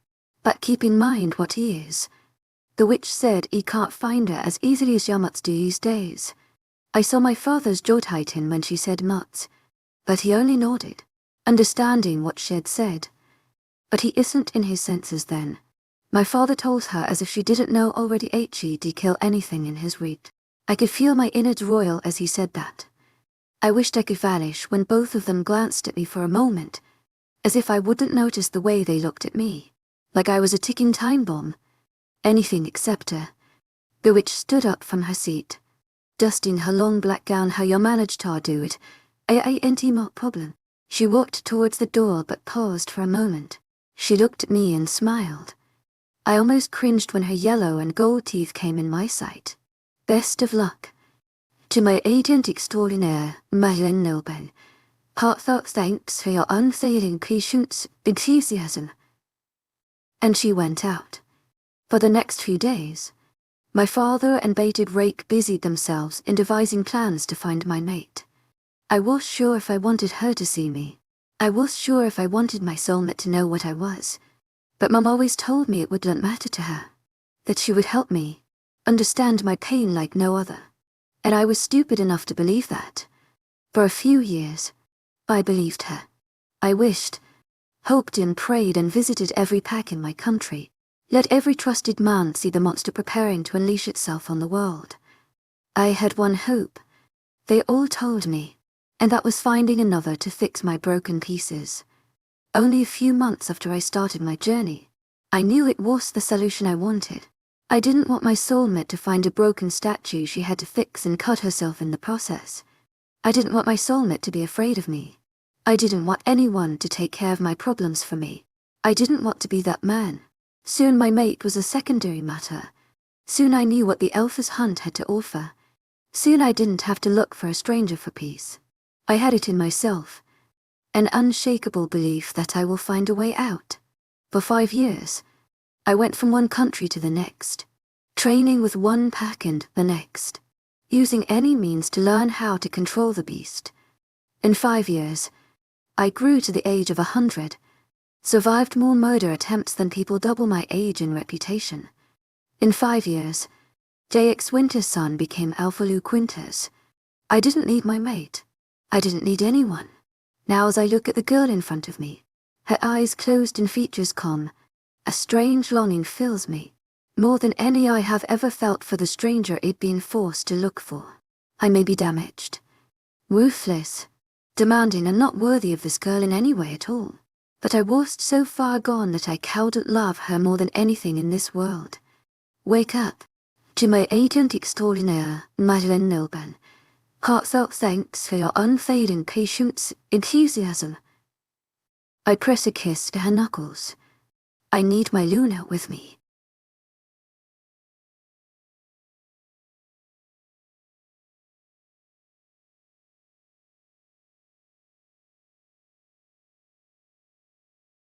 But keep in mind what he is. The witch said he can't find her as easily as Yamuts do these days. I saw my father's jaw tighten when she said muts, but he only nodded, understanding what she had said. But he isn't in his senses then. My father told her as if she didn't know already. He'd kill anything in his reach. I could feel my innards roil as he said that. I wished I could vanish when both of them glanced at me for a moment, as if I wouldn't notice the way they looked at me, like I was a ticking time bomb. Anything except her. The witch stood up from her seat, dusting her long black gown. How you managed to do it? Ain't no problem. She walked towards the door but paused for a moment. She looked at me and smiled. I almost cringed when her yellow and gold teeth came in my sight. Best of luck. To my agent extraordinaire, Madeline Nobel. Heartfelt thanks for your unfailing patience, enthusiasm. And she went out. For the next few days, my father and baited rake busied themselves in devising plans to find my mate. I was sure if I wanted her to see me. I was sure if I wanted my soulmate to know what I was. But Mum always told me it wouldn't matter to her. That she would help me, understand my pain like no other. And I was stupid enough to believe that. For a few years, I believed her. I wished, hoped and prayed and visited every pack in my country. Let every trusted man see the monster preparing to unleash itself on the world. I had one hope. They all told me, and that was finding another to fix my broken pieces. Only a few months after I started my journey, I knew it was the solution I wanted. I didn't want my soulmate to find a broken statue she had to fix and cut herself in the process. I didn't want my soulmate to be afraid of me. I didn't want anyone to take care of my problems for me. I didn't want to be that man. Soon my mate was a secondary matter. Soon I knew what the Elf's hunt had to offer. Soon I didn't have to look for a stranger for peace. I had it in myself. An unshakable belief that I will find a way out. For 5 years, I went from one country to the next, training with one pack and the next, using any means to learn how to control the beast. In 5 years, I grew to the age of 100, survived more murder attempts than people double my age and reputation. In 5 years, JX Winter's son became Alpha Quintus. I didn't need my mate. I didn't need anyone. Now as I look at the girl in front of me, her eyes closed and features calm, a strange longing fills me, more than any I have ever felt for the stranger I'd been forced to look for. I may be damaged, ruthless, demanding and not worthy of this girl in any way at all, but I was so far gone that I couldn't love her more than anything in this world. Wake up. To my agent extraordinaire, Madeline Nobel. Heartfelt thanks for your unfailing patience, enthusiasm. I press a kiss to her knuckles. I need my Luna with me.